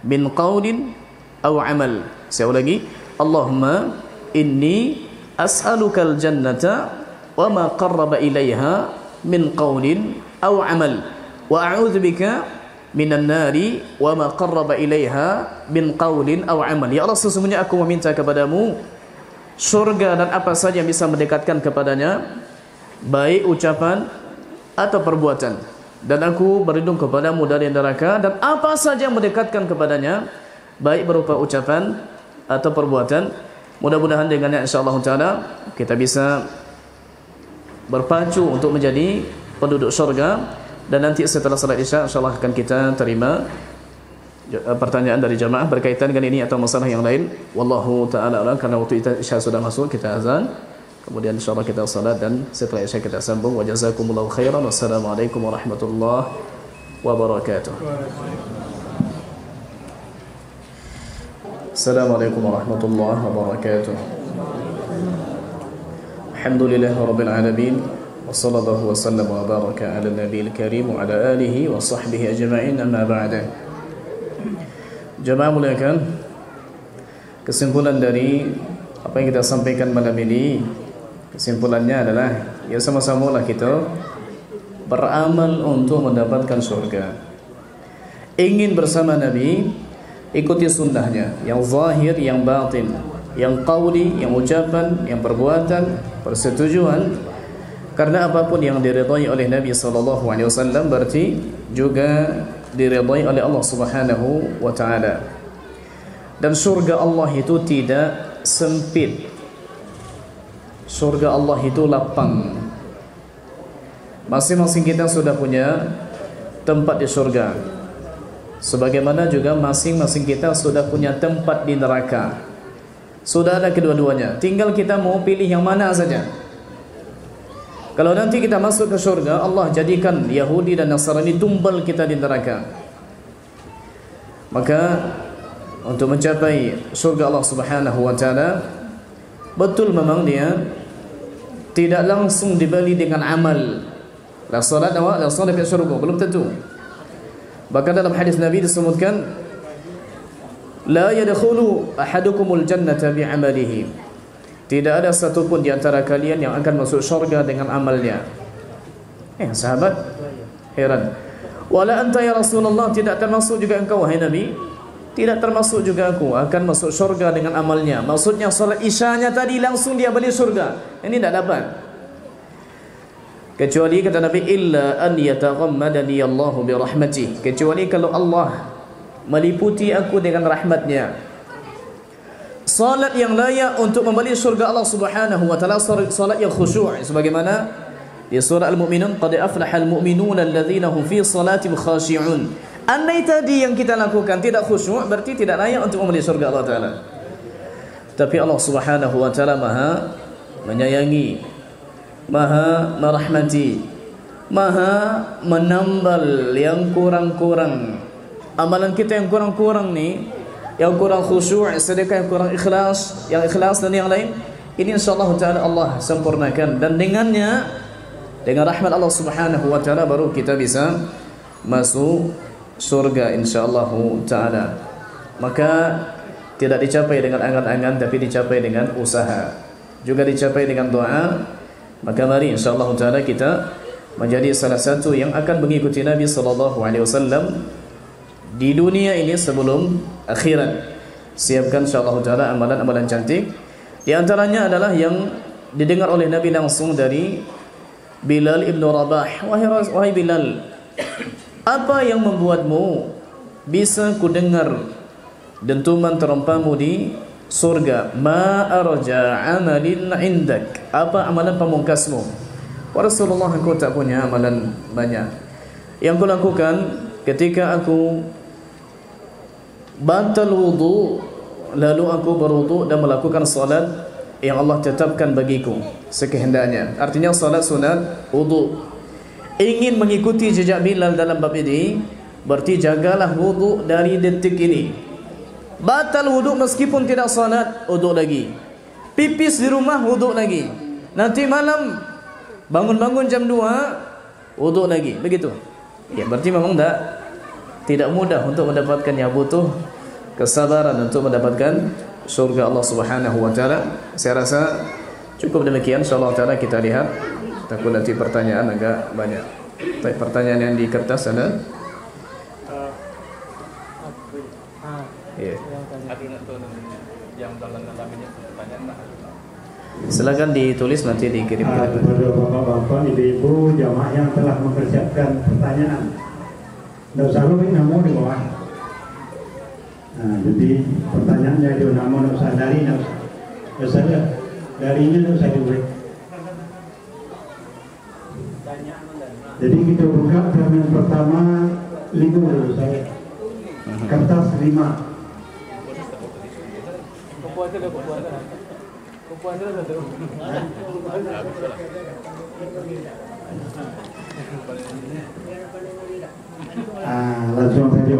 min qaulin au amal. Saya ulangi, Allahumma inni as'alukal jannata wa ma qarraba ilaiha min qaulin au amal, wa a'udzubika minan nari wa ma qarraba ilaiha min qaulin au amal. Ya Allah, sesungguhnya aku meminta kepadamu surga dan apa saja yang bisa mendekatkan kepadanya, baik ucapan atau perbuatan, dan aku berlindung kepadamu dari neraka dan apa saja yang mendekatkan kepadanya, baik berupa ucapan atau perbuatan. Mudah-mudahan dengannya insyaallah taala kita bisa berpacu untuk menjadi penduduk surga. Dan nanti setelah salat Isya insyaallah akan kita terima pertanyaan dari jamaah berkaitan dengan ini atau masalah yang lain. Wallahu taala alam. Karena waktu Isya sudah masuk, kita azan, kemudian insyaallah kita salat, dan setelah Isya kita sambung. Wa jazakumullahu khairan. Wassalamualaikum warahmatullahi wabarakatuh. Assalamualaikum warahmatullahi wabarakatuh. Alhamdulillahirabbil alamin. Wassallallahu wasallam wa baraka ala nabiyil karim wa ala alihi wa sahbihi ajma'in, amma ba'da. Jemaah muliakan, kesimpulan dari apa yang kita sampaikan malam ini, kesimpulannya adalah ya sama-sama lah kita beramal untuk mendapatkan surga. Ingin bersama Nabi, ikuti sunnahnya, yang zahir, yang batin, yang qauli, yang ucapan, yang perbuatan, persetujuan. Karena apapun yang diridhai oleh Nabi SAW berarti juga diridhai oleh Allah Subhanahu wa taala. Dan surga Allah itu tidak sempit. Surga Allah itu lapang. Masing-masing kita sudah punya tempat di surga, sebagaimana juga masing-masing kita sudah punya tempat di neraka. Sudah ada kedua-duanya, tinggal kita mau pilih yang mana saja. Kalau nanti kita masuk ke surga, Allah jadikan Yahudi dan Nasrani tumbal kita di neraka, maka untuk mencapai surga Allah Subhanahu wa taala, betul memang dia tidak langsung dibeli dengan amal. La salat awak, la salat fi surga, belum tentu. Bahkan dalam hadis Nabi disebutkan, la yadkhulu ahadukumul jannata bi'amalihi. Tidak ada satupun di antara kalian yang akan masuk syurga dengan amalnya. Sahabat heran. Wala anta ya Rasulullah, tidak termasuk juga engkau wahai Nabi? Tidak termasuk juga aku akan masuk syurga dengan amalnya. Maksudnya salat Isyanya tadi langsung dia beli syurga. Ini tidak dapat. Kecuali kata Nabi, illa an yataghammadani Allahu bi rahmatih. Kecuali kalau Allah meliputi aku dengan rahmatnya. Salat yang layak untuk membeli surga Allah Subhanahu wa taala, salat yang khusyuk, sebagaimana di surah Al-Mu'minun, qad aflahal mu'minuna alladzina hum fi salatihim khashi'un. Andai tadi yang kita lakukan tidak khusyuk, berarti tidak layak untuk membeli surga Allah taala. Tapi Allah Subhanahu wa taala Maha menyayangi, Maha merahmati, Maha menambal yang kurang-kurang. Amalan kita yang kurang-kurang nih, yang kurang khusyuk, sedekah yang kurang ikhlas, yang ikhlas dan yang lain, ini insyaallah taala Allah sempurnakan, dan dengannya, dengan rahmat Allah Subhanahu wa taala baru kita bisa masuk surga insyaallah taala. Maka tidak dicapai dengan angan-angan, tapi dicapai dengan usaha, juga dicapai dengan doa. Maka mari insyaallah taala kita menjadi salah satu yang akan mengikuti Nabi sallallahu alaihi wasallam di dunia ini sebelum akhirat. Siapkan insyaallah taala amalan-amalan cantik. Di antaranya adalah yang didengar oleh Nabi langsung dari Bilal ibn Rabah. Wahai Bilal, apa yang membuatmu bisa kudengar dentuman terompamu di surga? Ma arja amalin indak. Apa amalan pamungkasmu? Wa Rasulullah, aku tak punya amalan banyak. Yang kulakukan ketika aku batal wudu, lalu aku berwudu dan melakukan salat yang Allah tetapkan bagiku sekehendaknya. Artinya salat sunat wudu. ingin mengikuti jejak Bilal dalam bab ini, berarti jagalah wudu dari detik ini. Batal wudu meskipun tidak salat, wudu lagi. Pipis di rumah, wudu lagi. Nanti malam bangun-bangun jam 2, wudu lagi. Begitu. Ya, berarti memang tidak mudah untuk mendapatkan, yang butuh kesabaran untuk mendapatkan surga Allah Subhanahu wa taala. Saya rasa cukup demikian. Insyaallah taala kita lihat. Takut nanti pertanyaan agak banyak. Tapi pertanyaan yang di kertas ada? Ya. Silakan ditulis, nanti dikirim. Kepada bapak-bapak, ibu-ibu, jamaah yang telah mempersiapkan pertanyaan, tidak usah lu namun di bawah. Nah, jadi pertanyaannya itu namun tidak usah dari, tidak usah darinya, tidak usah dibuat. Jadi kita buka pertanyaan pertama 5 dulu saya. Kertas 5. Langsung saja.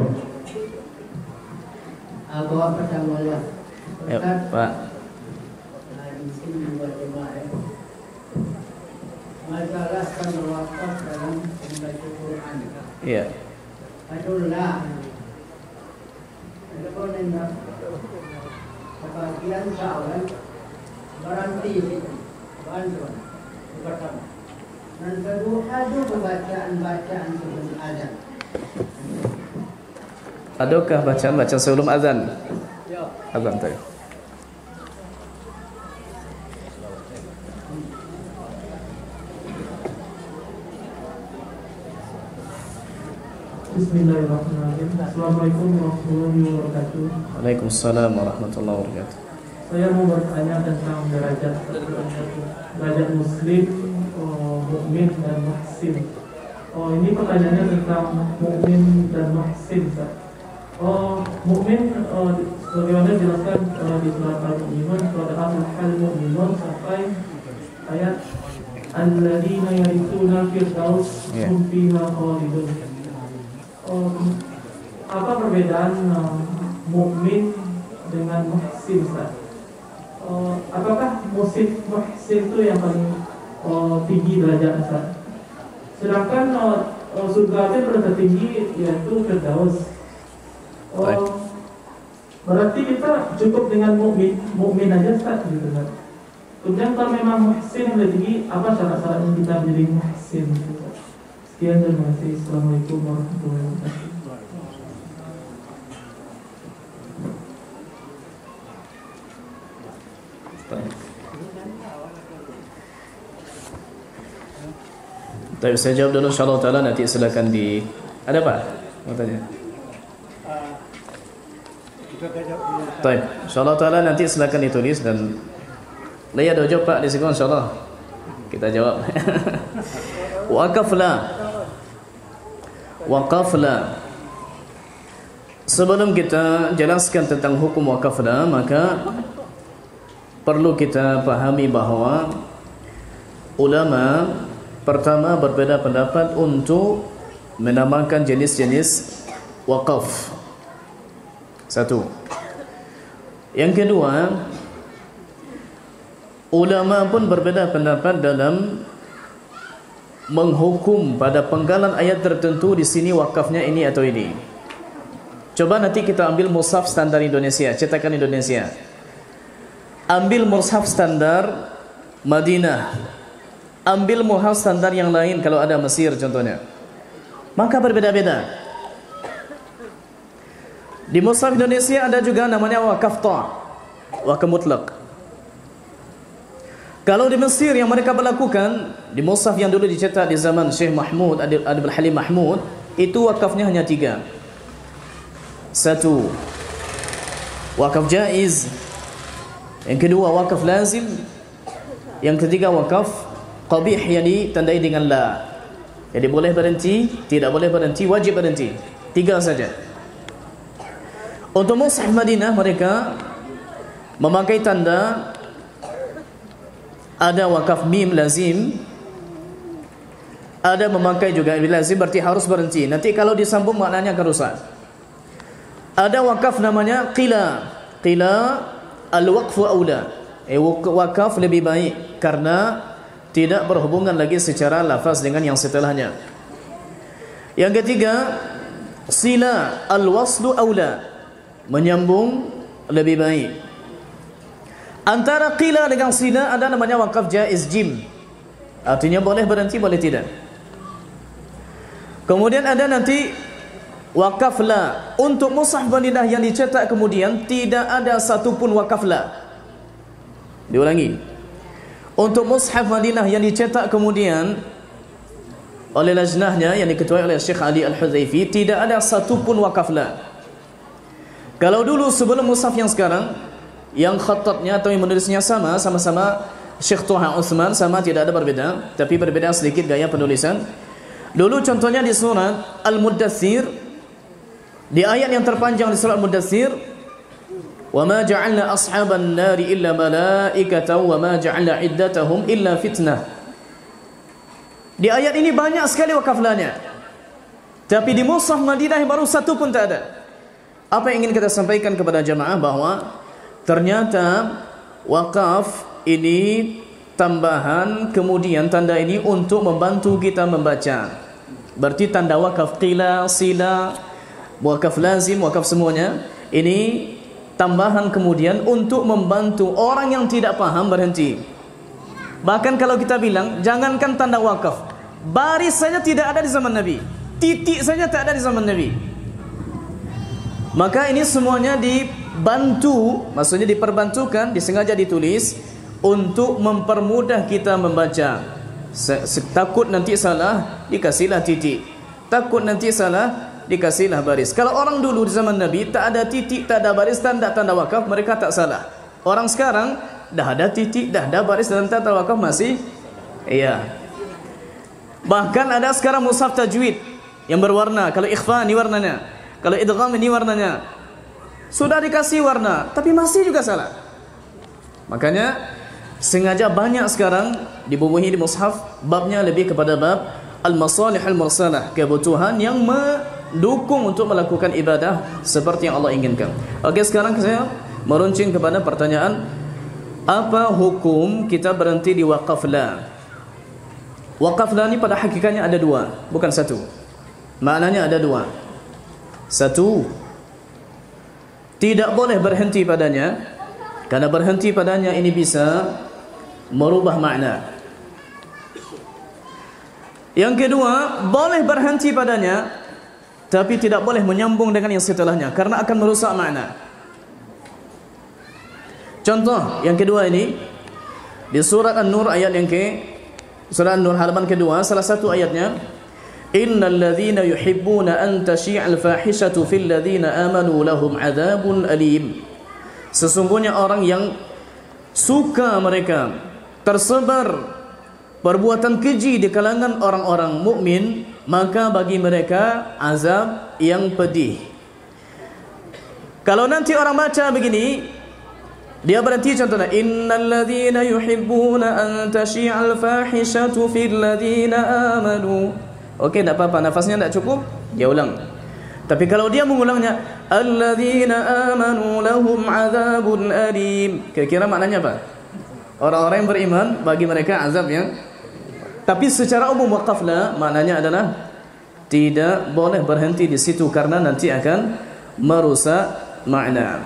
Bawa pertama ya. Ya, Pak. Di sini buat jemaah. Masalah wakaf dalam membaca Quran. Iya. Adullah. Ada ponen sebagian soalan berhenti bantuan pertama. Dan kedua ada bacaan sebelum azan. Adakah bacaan sebelum azan? Ya. Azan tadi. Bismillahirrahmanirrahim. Assalamualaikum warahmatullahi wabarakatuh. Waalaikumsalam warahmatullahi wabarakatuh. Saya mau bertanya tentang derajat muslim, mukmin dan muhsin. Ini pertanyaannya tentang mukmin dan muhsin. Mukmin sebagaimana dijelaskan di surat Al-Mu'minun, surat Al-Mu'minun sampai ayat alladzina yarithuna firdaus hum fiha khalidun. Apa perbedaan mukmin dengan muhsin, Ustaz? Apakah muhsin itu yang paling tinggi derajat, Ustaz? Sedangkan surga itu yang tertinggi yaitu firdaus. Berarti kita cukup dengan mukmin aja, Ustaz, gitu kan? Kemudian kalau memang muhsin yang lebih tinggi, apa syarat-syaratnya kita menjadi muhsin? Sekian, terima kasih. Assalamualaikum warahmatullahi wabarakatuh. Baik, saya jawab dulu insyaallah taala, nanti silakan di ada apa? Mau tanya. Baik, insyaallah taala nanti silakan ditulis dan lihat ada jawab Pak di sini insyaallah. Kita jawab. Waqafla. Sebelum kita jelaskan tentang hukum waqafla, maka perlu kita pahami bahawa ulama pertama berbeda pendapat untuk menamakan jenis-jenis waqaf. Satu. Yang kedua, ulama pun berbeda pendapat dalam menghukum pada penggalan ayat tertentu di sini wakafnya ini atau ini. Coba nanti kita ambil mushaf standar Indonesia, cetakan Indonesia. Ambil mushaf standar Madinah. Ambil mushaf standar yang lain kalau ada Mesir contohnya. Maka berbeda-beda. Di mushaf Indonesia ada juga namanya wakaf ta', wakaf mutlak. Kalau di Mesir yang mereka berlakukan, di mushaf yang dulu dicetak di zaman Syekh Mahmud Abdul Halim Mahmud, itu wakafnya hanya 3. 1, wakaf jaiz. Yang kedua wakaf lazim. Yang ketiga wakaf qabih, yang ditandai dengan la. Jadi boleh berhenti, tidak boleh berhenti, wajib berhenti. 3 saja. Untuk mushaf Madinah mereka memakai tanda, ada wakaf mim lazim, Ada memakai juga lazim berarti harus berhenti. Nanti kalau disambung maknanya akan rusak. Ada wakaf namanya qila. Qila al-waqfu aula. Wakaf lebih baik karena tidak berhubungan lagi secara lafaz dengan yang setelahnya. Yang ketiga, sila al-waslu aula. Menyambung lebih baik. Antara qila dengan sila ada namanya wakaf jaiz jim. Artinya boleh berhenti, boleh tidak. Kemudian ada nanti wakaf la. Untuk mushaf Madinah yang dicetak kemudian tidak ada satupun wakaf la. Diulangi. Untuk mushaf Madinah yang dicetak kemudian oleh lajnahnya yang diketuai oleh Syekh Ali Al-Huzaifi, tidak ada satupun wakaf la. Kalau dulu sebelum mushaf yang sekarang, yang khatatnya atau yang menulisnya sama-sama Syekh Tuha Uthman, sama, tidak ada berbeda, tapi berbeda sedikit gaya penulisan. Dulu contohnya di surat Al-Muddathir, di ayat yang terpanjang di surat Al-Muddathir, wa ma ja'alna ashaban nari illa malaikatan wa ma ja'alna iddatahum illa fitnah. Di ayat ini banyak sekali wakaf lanya, tapi di mushaf Madinah baru satu pun tak ada. Apa yang ingin kita sampaikan kepada jamaah bahwa ternyata wakaf ini tambahan, kemudian tanda ini untuk membantu kita membaca. Berarti tanda wakaf qila, sila, wakaf lazim, wakaf semuanya ini tambahan kemudian untuk membantu orang yang tidak paham berhenti. Bahkan kalau kita bilang jangankan tanda wakaf, baris saja tidak ada di zaman Nabi, titik saja tak ada di zaman Nabi. Maka ini semuanya dibantu, maksudnya diperbantukan, disengaja ditulis untuk mempermudah kita membaca. Takut nanti salah, dikasihlah titik. Takut nanti salah, dikasihlah baris. Kalau orang dulu di zaman Nabi tak ada titik, tak ada baris, tanda wakaf, mereka tak salah. Orang sekarang dah ada titik, dah ada baris dan tanda wakaf masih. Iya. Bahkan ada sekarang mushaf tajwid yang berwarna. Kalau ikhfa ini warnanya, kalau idgham ini warnanya. Sudah dikasih warna, tapi masih juga salah. Makanya sengaja banyak sekarang dibubuhi di mushaf, babnya lebih kepada bab al-masalih al-mursalah, kebutuhan yang mendukung untuk melakukan ibadah seperti yang Allah inginkan. Oke, sekarang saya meruncing kepada pertanyaan, apa hukum kita berhenti di waqaf la? Waqaf la ini pada hakikatnya ada dua, bukan satu. Maknanya ada dua. Satu, tidak boleh berhenti padanya, karena berhenti padanya ini bisa merubah makna. Yang kedua, boleh berhenti padanya, tapi tidak boleh menyambung dengan yang setelahnya, karena akan merusak makna. Contoh yang kedua ini di surat An-Nur ayat yang surat An-Nur halaman kedua, salah satu ayatnya, innal ladzina yuhibbuna an tashi'al fahishatu fil ladzina amanu lahum adzabun alim. Sesungguhnya orang yang suka mereka tersebar perbuatan keji di kalangan orang-orang mukmin, maka bagi mereka azab yang pedih. Kalau nanti orang baca begini, dia berhenti contohnya, innal ladzina yuhibbuna an tashi'al fahishatu fil ladzina amanu. Okey, tak apa-apa, nafasnya tak cukup, dia ulang. Tapi kalau dia mengulangnya, alladzina amanu lahum adzabun alim, kira-kira maknanya apa? Orang-orang yang beriman bagi mereka azab yang. Tapi secara umum waqaf la maknanya adalah tidak boleh berhenti di situ karena nanti akan merusak makna.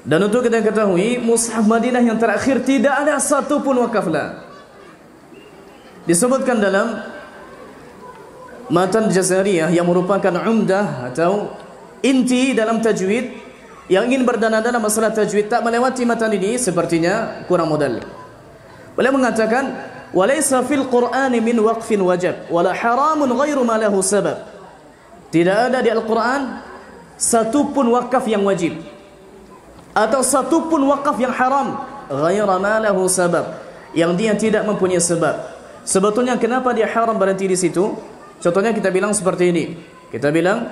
Dan untuk kita ketahui, mushaf Madinah yang terakhir tidak ada satu pun waqaf la. Disebutkan dalam Matan Jazariyah yang merupakan umdah atau inti dalam tajwid, yang ingin berdana dalam masalah tajwid tak melewati matan ini sepertinya kurang modal. Beliau mengatakan, walaysa fil Qur'ani min waqfin wajab wala haramun ghairu ma lahu sabab. Tidak ada di Al-Qur'an satu pun wakaf yang wajib atau satu pun wakaf yang haram ghairu ma lahu sabab, yang dia tidak mempunyai sebab. Sebetulnya kenapa dia haram berhenti di situ? Contohnya kita bilang seperti ini. Kita bilang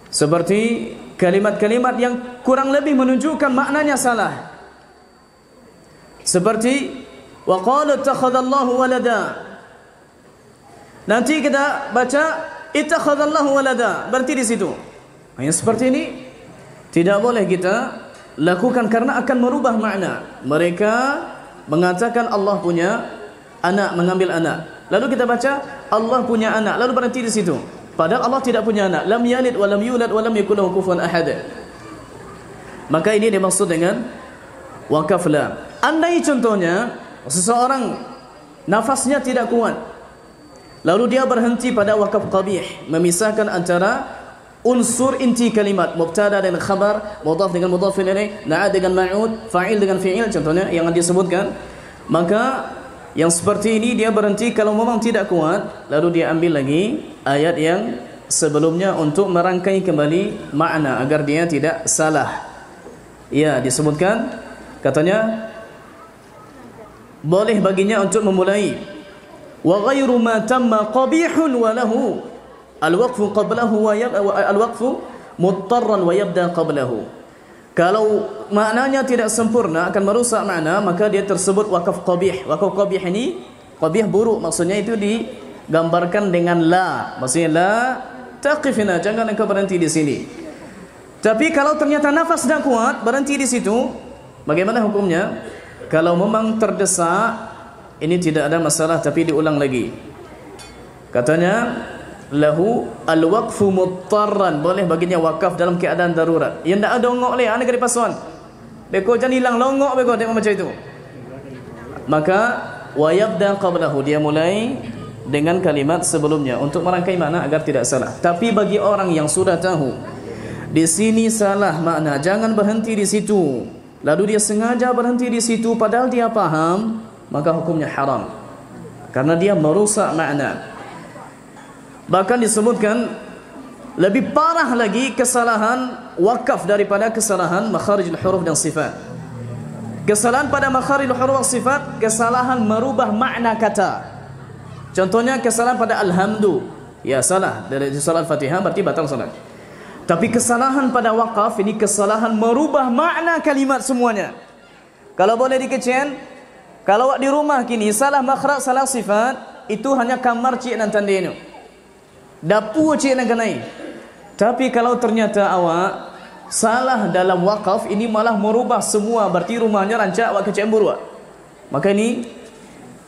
seperti kalimat-kalimat yang kurang lebih menunjukkan maknanya salah. Seperti wa qala ittakhadallahu walada. Nanti kita baca ittakhadallahu walada, berarti di situ. Yang seperti ini tidak boleh kita lakukan karena akan merubah makna. Mereka mengatakan Allah punya anak, mengambil anak. Lalu kita baca Allah punya anak, lalu berhenti di situ. Padahal Allah tidak punya anak. Lam yalid wa lam yulad wa lam yakul lahu kufuwan ahad. Maka ini dimaksud dengan wakaf la. Andai contohnya seseorang nafasnya tidak kuat, lalu dia berhenti pada wakaf qabih, memisahkan antara unsur inti kalimat, mubtada dan khabar, mudhaf dengan mudhaf ilaih, na'at dengan ma'ud, fa'il dengan fi'il, contohnya yang disebutkan. Maka yang seperti ini dia berhenti kalau memang tidak kuat, lalu dia ambil lagi ayat yang sebelumnya untuk merangkai kembali makna agar dia tidak salah. Ya, disebutkan katanya boleh baginya untuk memulai wa ghairu ma tamma qabihun wa lahu al-waqfu qablahu wa al-waqfu muttarran wa yabda qablahu. Kalau maknanya tidak sempurna akan merusak makna, maka dia tersebut wakaf qabih. Wakaf qabih ini qabih buruk, maksudnya itu digambarkan dengan la, maksudnya la taqifina, jangan engkau berhenti di sini. Tapi kalau ternyata nafas tidak kuat, berhenti di situ, bagaimana hukumnya? Kalau memang terdesak, ini tidak ada masalah, tapi diulang lagi. Katanya lahu al-waqfu muttarran, boleh baginya wakaf dalam keadaan darurat. Yang tidak ada ongok leh, anda kena pasuan. Beko jangan hilang longok beko tengok macam itu. Maka wa yabda qablahu, dia mulai dengan kalimat sebelumnya untuk merangkai makna agar tidak salah. Tapi bagi orang yang sudah tahu di sini salah makna, jangan berhenti di situ. Lalu dia sengaja berhenti di situ padahal dia paham, maka hukumnya haram karena dia merusak makna. Bahkan disebutkan lebih parah lagi kesalahan wakaf daripada kesalahan makharijul huruf dan sifat. Kesalahan pada makharijul huruf dan sifat, kesalahan merubah makna kata. Contohnya kesalahan pada alhamdu, ya salah dari surah Al-Fatihah, berarti batal salat. Tapi kesalahan pada wakaf ini kesalahan merubah makna kalimat semuanya. Kalau boleh dikecen, kalau di rumah kini salah makhraj, salah sifat, itu hanya kamar cik dan tandenu, dapur cik dan kenai. Tapi kalau ternyata awak salah dalam wakaf, ini malah merubah semua, berarti rumahnya rancak awak kecen buruk. Maka ini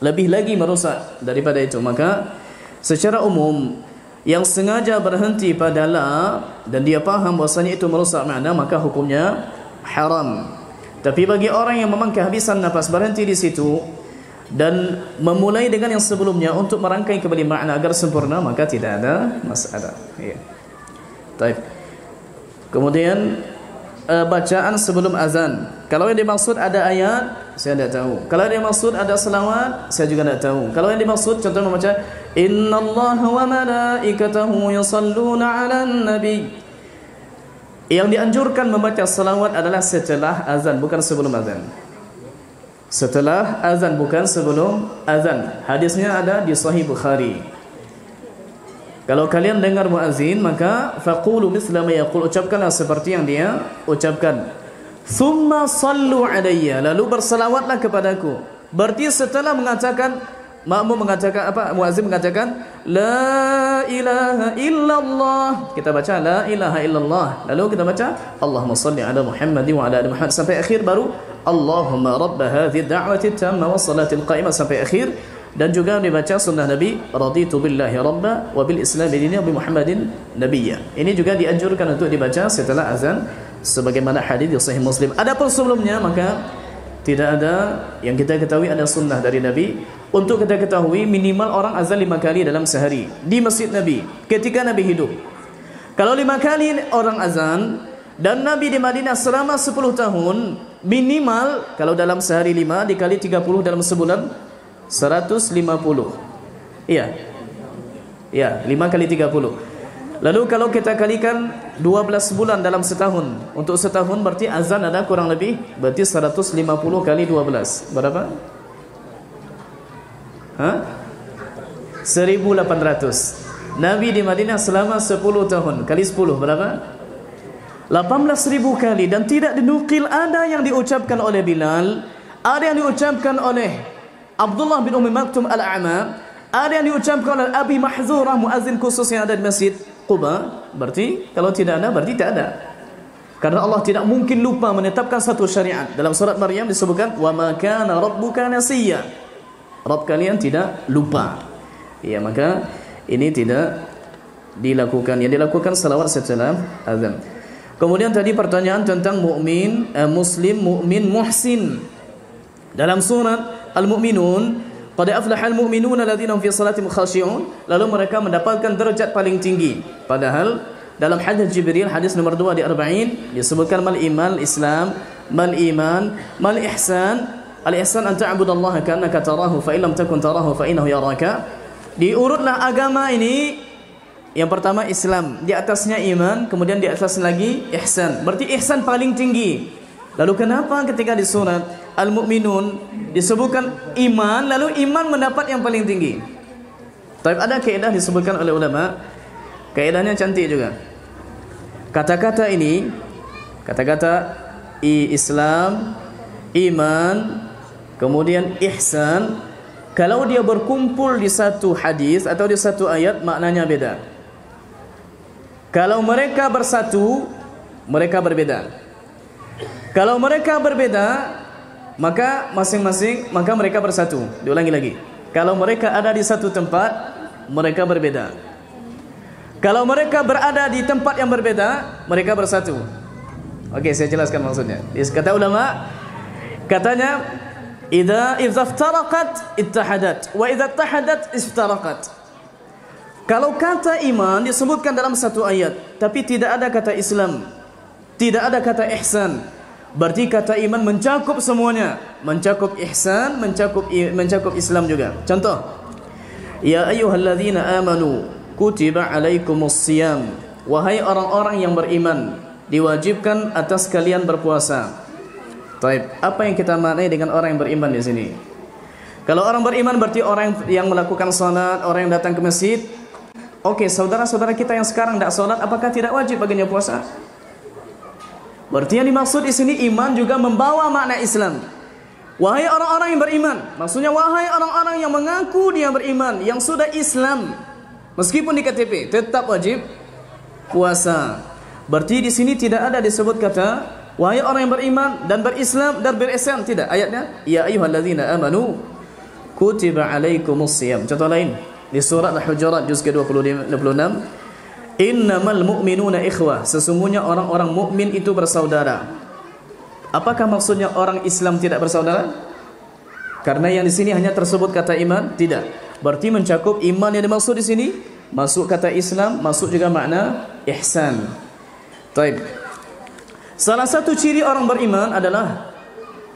lebih lagi merusak daripada itu. Maka secara umum yang sengaja berhenti pada la dan dia faham bahasanya itu merusak makna, maka hukumnya haram. Tapi bagi orang yang memang kehabisan nafas, berhenti di situ dan memulai dengan yang sebelumnya untuk merangkai kembali makna agar sempurna, maka tidak ada masalah. Ya. Baik. Kemudian bacaan sebelum azan. Kalau yang dimaksud ada ayat, saya tidak tahu. Kalau yang dimaksud ada selawat, saya juga tidak tahu. Kalau yang dimaksud contoh membaca innallaha wa malaikatahu yusalluna 'alan nabi. Yang dianjurkan membaca selawat adalah setelah azan, bukan sebelum azan. Setelah azan, bukan sebelum azan. Hadisnya ada di Sahih Bukhari. Kalau kalian dengar muazzin, maka faqulu misla ma yaqul, ucapkanlah seperti yang dia ucapkan. Thumma sallu alayya, lalu bersalawatlah kepadaku. Berarti setelah mengatakan, makmum mengatakan apa? Muazzin mengatakan la ilaha illallah, kita baca la ilaha illallah. Lalu kita baca Allahumma salli ala Muhammad wa ala ali Muhammad sampai akhir, baru Allahumma rabb hadhihi ad-da'wati at-tamma was salati al-qa'imah sampai akhir. Dan juga dibaca sunnah Nabi, raditu billahi rabba wa bil islam dinan wa bi Muhammadin nabiyya. Ini juga dianjurkan untuk dibaca setelah azan sebagaimana hadis di Sahih Muslim. Adapun sebelumnya, maka tidak ada yang kita ketahui ada sunnah dari Nabi untuk kita ketahui minimal orang azan 5 kali dalam sehari di masjid Nabi ketika Nabi hidup. Kalau 5 kali orang azan dan Nabi di Madinah selama 10 tahun, minimal kalau dalam sehari 5 dikali 30 dalam sebulan 150. Iya. Ya, 5 kali 30. Lalu kalau kita kalikan 12 bulan dalam setahun, untuk setahun berarti azan ada kurang lebih berarti 150 kali 12. Berapa? 1.800. Nabi di Madinah selama 10 tahun kali 10 berapa? 18.000 kali. Dan tidak dinukil ada yang diucapkan oleh Bilal, ada yang diucapkan oleh Abdullah bin Ummi Maktum al-A'ma, ada yang diucapkan oleh Abi Mahzurah, muazzin khusus yang ada di Masjid Quba. Berarti kalau tidak ada, berarti tak ada. Karena Allah tidak mungkin lupa menetapkan satu syariat. Dalam surat Maryam disebutkan, wa ma kana rabbuka nasiya. Rabb kalian tidak lupa. Ya, maka ini tidak dilakukan. Yang dilakukan salawat setelah azan. Kemudian tadi pertanyaan tentang mukmin, muslim, mukmin, muhsin. Dalam surat Al-Mu'minun, qad aflahal mu'minuna alladzina hum fi salatihim khashi'un, lalu mereka mendapatkan derajat paling tinggi. Padahal dalam hadis Jibril, hadis nomor 2 di Arba'in, disebutkan mal iman, Islam, mal iman, mal ihsan. Al ihsan an ta'budallaha ka'annaka tarahu fa in lam takun tarahu fa innahu yaraka. Diurutlah agama ini. Yang pertama Islam, di atasnya iman, kemudian di atas lagi ihsan. Berarti ihsan paling tinggi. Lalu kenapa ketika di surat Al-Mu'minun disebutkan iman, lalu iman mendapat yang paling tinggi? Tapi ada kaidah disebutkan oleh ulama. Kaidahnya cantik juga. Kata-kata ini, kata-kata Islam, iman, kemudian ihsan, kalau dia berkumpul di satu hadis atau di satu ayat, maknanya beda. Kalau mereka bersatu, mereka berbeda. Kalau mereka berbeda, maka masing-masing, maka mereka bersatu. Diulangi lagi. Kalau mereka ada di satu tempat, mereka berbeda. Kalau mereka berada di tempat yang berbeda, mereka bersatu. Oke, saya jelaskan maksudnya. Kata ulama, katanya, idza iftaraqat ittahadat, wa idza ittahadat iftaraqat. Kalau kata iman disebutkan dalam satu ayat, tapi tidak ada kata Islam, tidak ada kata ihsan, berarti kata iman mencakup semuanya, mencakup ihsan, mencakup Islam juga. Contoh, ya ayyuhalladzina amanu kutiba alaikumus siyam, wahai orang-orang yang beriman, diwajibkan atas kalian berpuasa. Taib, apa yang kita maknai dengan orang yang beriman di sini? Kalau orang beriman berarti orang yang melakukan salat, orang yang datang ke masjid. Oke, saudara-saudara kita yang sekarang tidak salat, apakah tidak wajib baginya puasa? Berarti yang dimaksud di sini iman juga membawa makna Islam. Wahai orang-orang yang beriman, maksudnya wahai orang-orang yang mengaku dia beriman, yang sudah Islam, meskipun di KTP tetap wajib puasa. Berarti di sini tidak ada disebut kata wahai orang yang beriman dan berislam dan berihsan, tidak. Ayatnya ya ayyuhalladzina amanu kutiba alaikumus shiyam. Contoh lain di surat Al-Hujurat juz ke-26, innamal mu'minuna ikhwah, sesungguhnya orang-orang mukmin itu bersaudara. Apakah maksudnya orang Islam tidak bersaudara? Karena yang di sini hanya tersebut kata iman? Tidak. Berarti mencakup iman yang dimaksud di sini, masuk kata Islam, masuk juga makna ihsan. Taib. Salah satu ciri orang beriman adalah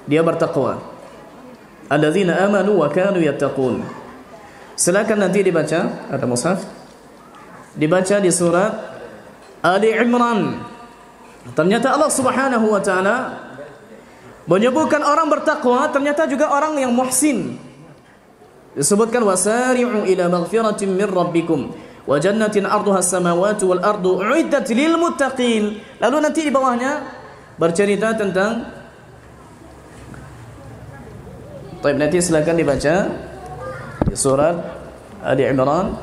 dia bertakwa. Alladzina amanu wa kanu yattaqun. Silakan nanti dibaca, ada mushaf. Dibaca di surat Ali Imran. Ternyata Allah Subhanahu wa taala menyebutkan orang bertakwa, ternyata juga orang yang muhsin. Disebutkan wasari'u ila maghfiratin min rabbikum wa jannatin 'arduha as-samawati wal ardu 'uiddat lil muttaqin. Lalu nanti di bawahnya bercerita tentang Taib, nanti silakan dibaca di surat Ali Imran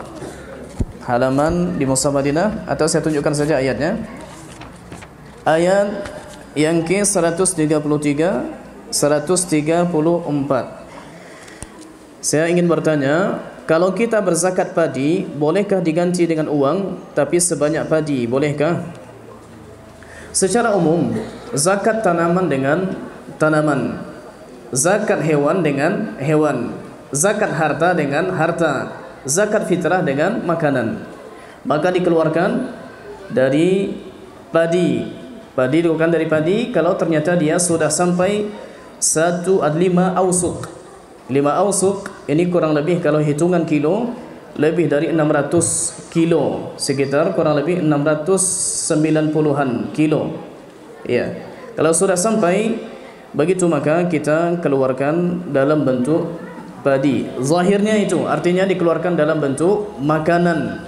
halaman di Mushaf Madinah, atau saya tunjukkan saja ayatnya. Ayat yang ke-133, 134. Saya ingin bertanya, kalau kita berzakat padi, bolehkah diganti dengan uang tapi sebanyak padi, bolehkah? Secara umum, zakat tanaman dengan tanaman, zakat hewan dengan hewan, zakat harta dengan harta, zakat fitrah dengan makanan. Maka dikeluarkan dari padi. Padi dikeluarkan dari padi kalau ternyata dia sudah sampai 5 ausuk. 5 ausuk ini kurang lebih kalau hitungan kilo lebih dari 600 kilo, sekitar kurang lebih 690-an kilo. Ya. Kalau sudah sampai begitu maka kita keluarkan dalam bentuk padi. Zahirnya itu artinya dikeluarkan dalam bentuk makanan.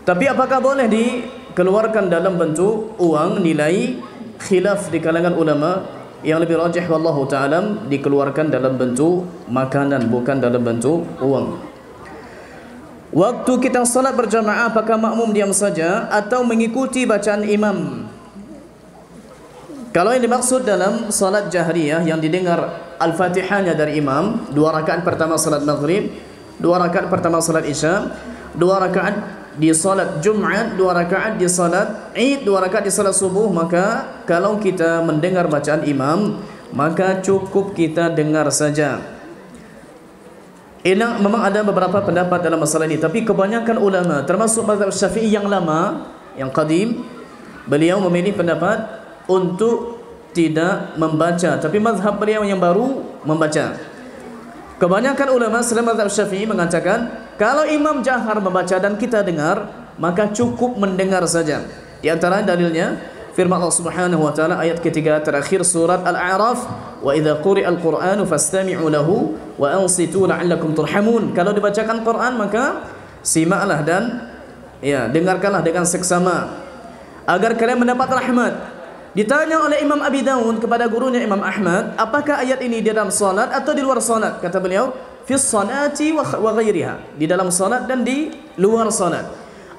Tapi apakah boleh dikeluarkan dalam bentuk uang nilai? Khilaf di kalangan ulama. yang lebih rajih wallahu ta'ala dikeluarkan dalam bentuk makanan, bukan dalam bentuk uang. Waktu kita salat berjamaah, apakah makmum diam saja atau mengikuti bacaan imam? Kalau yang dimaksud dalam salat jahriyah yang didengar Al-Fatihahnya dari imam, 2 rakaat pertama salat maghrib, 2 rakaat pertama salat isya, 2 rakaat di salat Jumat, 2 rakaat di salat Id, 2 rakaat di salat subuh, maka kalau kita mendengar bacaan imam, maka cukup kita dengar saja. Ini memang ada beberapa pendapat dalam masalah ini, tapi kebanyakan ulama termasuk mazhab Syafi'i yang lama, yang qadim, beliau memilih pendapat untuk tidak membaca, tapi mazhab beliau yang baru membaca. Kebanyakan ulama selain mazhab Syafi'i mengatakan kalau imam jahar membaca dan kita dengar, maka cukup mendengar saja. Di antara dalilnya firman Allah Subhanahu wa taala ayat ketiga terakhir surat Al-A'raf, wa idza quri'al Qur'anu fastami'u lahu wa ansitu la'allakum turhamun. Kalau dibacakan Quran maka simaklah dan dengarkanlah dengan seksama agar kalian mendapat rahmat. Ditanya oleh Imam Abi Dawud kepada gurunya Imam Ahmad, apakah ayat ini di dalam salat atau di luar salat? Kata beliau, fis salati wa ghairiha, di dalam salat dan di luar salat.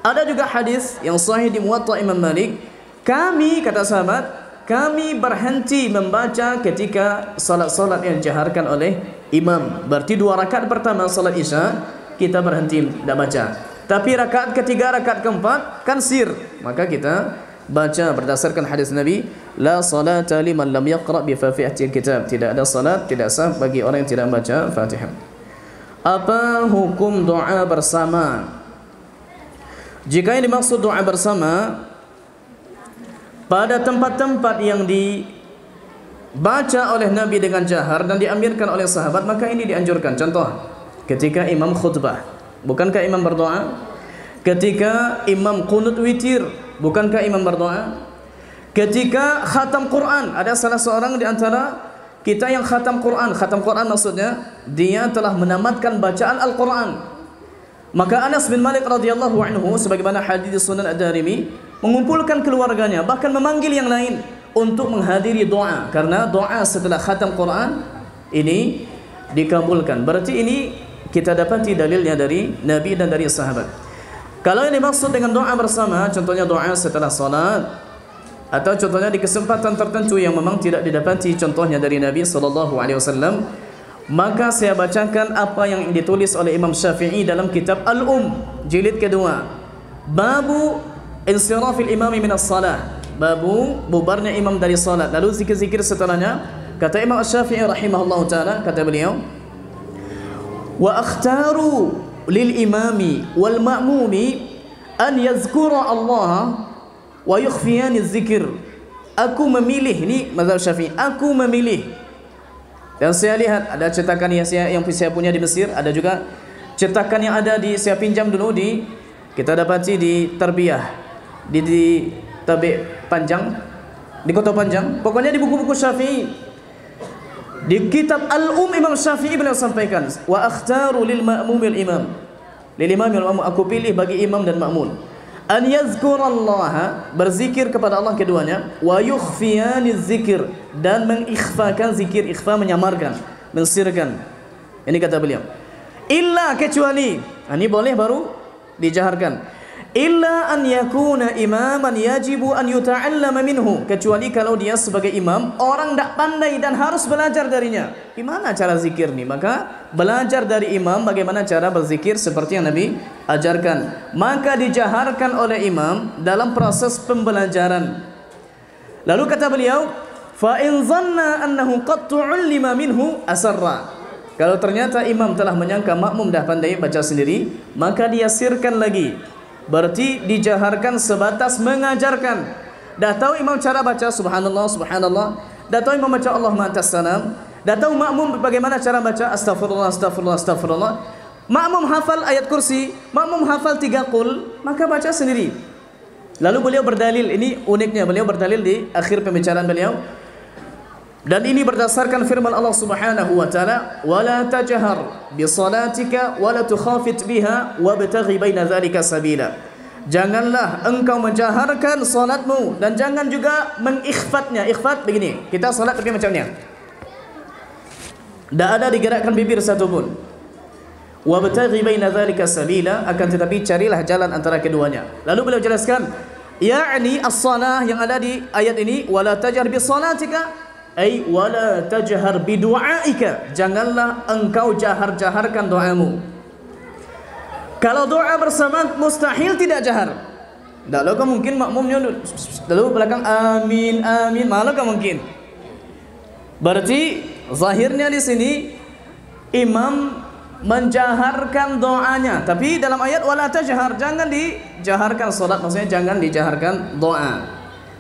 Ada juga hadis yang sahih di Muwatta Imam Malik, kami, kata sahabat, kami berhenti membaca ketika salat-salat yang dijaharkan oleh imam. Berarti 2 rakaat pertama salat isya kita berhenti tidak baca. Tapi rakaat ketiga, rakaat keempat kan sir, maka kita baca berdasarkan hadis Nabi, la salata liman lam yaqra bi Fatihatil kitab. Tidak ada salat, tidak sah bagi orang yang tidak membaca Fatihah. Apa hukum doa bersama? Jika yang dimaksud doa bersama pada tempat-tempat yang dibaca oleh Nabi dengan jahar dan diamirkan oleh sahabat, maka ini dianjurkan. Contoh, ketika imam khutbah, bukankah imam berdoa? Ketika imam qunut witir, bukankah imam berdoa? Ketika khatam Quran, ada salah seorang di antara kita yang khatam Quran. Khatam Quran maksudnya dia telah menamatkan bacaan Al-Quran. Maka Anas bin Malik radhiyallahu anhu, sebagaimana hadis Sunan Ad-Darimi, mengumpulkan keluarganya, bahkan memanggil yang lain untuk menghadiri doa, karena doa setelah khatam Quran ini dikabulkan. Berarti ini kita dapati dalilnya dari Nabi dan dari sahabat. Kalau yang dimaksud dengan doa bersama, contohnya doa setelah salat, atau contohnya di kesempatan tertentu yang memang tidak didapati contohnya dari Nabi SAW, maka saya bacakan apa yang ditulis oleh Imam Syafi'i dalam kitab jilid kedua, babu insirafil imami minas salah, babu bubarnya imam dari salat, lalu zikir-zikir setelahnya. Kata Imam Syafi'i rahimahullah ta'ala, kata beliau, wa akhtaru lil imami wal ma'mumi an yazkura Allah wa yukhfiyani zikir. Aku memilih, ini mazhab Syafi'i, aku memilih. Dan saya lihat ada cetakan yang saya punya di Mesir, ada juga cetakan yang ada di, saya pinjam dulu di, kita dapati di Tarbiyah, di Tabik Panjang, di Kota Panjang, pokoknya di buku-buku Syafi'i. Di kitab Imam Syafi'i beliau sampaikan, wa akhtaru lil ma'mumil imam, lil imamil ma'mum, aku pilih bagi imam dan makmum, an yazkurallaha, berzikir kepada Allah keduanya, wa yukhfiyani zikir, dan mengikhfakan zikir, ikhfa menyamarkan, mensirkan. Ini kata beliau, illa, kecuali, ini boleh baru dijaharkan, illa an yakuna imaman yajibu an yuta'allama minhu, kecuali kalau dia sebagai imam orang tak pandai dan harus belajar darinya. Gimana cara zikir nih? Maka belajar dari imam bagaimana cara berzikir seperti yang Nabi ajarkan, maka dijaharkan oleh imam dalam proses pembelajaran. Lalu kata beliau, fa in dhanna annahu qad tu'allima minhu asarra, kalau ternyata imam telah menyangka makmum dah pandai baca sendiri, maka dia sirkan lagi. Berarti dijaharkan sebatas mengajarkan. Dah tahu imam cara baca subhanallah, subhanallah, dah tahu imam baca Allah ma'atas salam, dah tahu makmum bagaimana cara baca astagfirullah, astagfirullah, astagfirullah. Makmum hafal ayat kursi, makmum hafal 3 qul, maka baca sendiri. Lalu beliau berdalil, ini uniknya, beliau berdalil di akhir pembicaraan beliau, dan ini berdasarkan firman Allah Subhanahu wa taala, wala tajhar bi salatika wala tukhafit biha wabtaghi baina dzalika sabila. janganlah engkau menjaharkan solatmu dan jangan juga mengikhfatnya. Ikhfat begini, kita solat tapi macam ni, tak ada digerakkan bibir satu pun. Wabtaghi baina dzalika sabila, akan tetapi carilah jalan antara keduanya. Lalu beliau jelaskan, yakni as-salah yang ada di ayat ini, wala tajhar bi salatika, ay wala tajhar bi du'aika, janganlah engkau jahar-jaharkan doamu. Kalau doa bersama mustahil tidak jahar. Tak lalu mungkin makmumnya lalu belakang amin amin, malah mungkin. Berarti zahirnya di sini imam menjaharkan doanya, tapi dalam ayat wala tajhar, jangan dijaharkan solat, maksudnya jangan dijaharkan doa.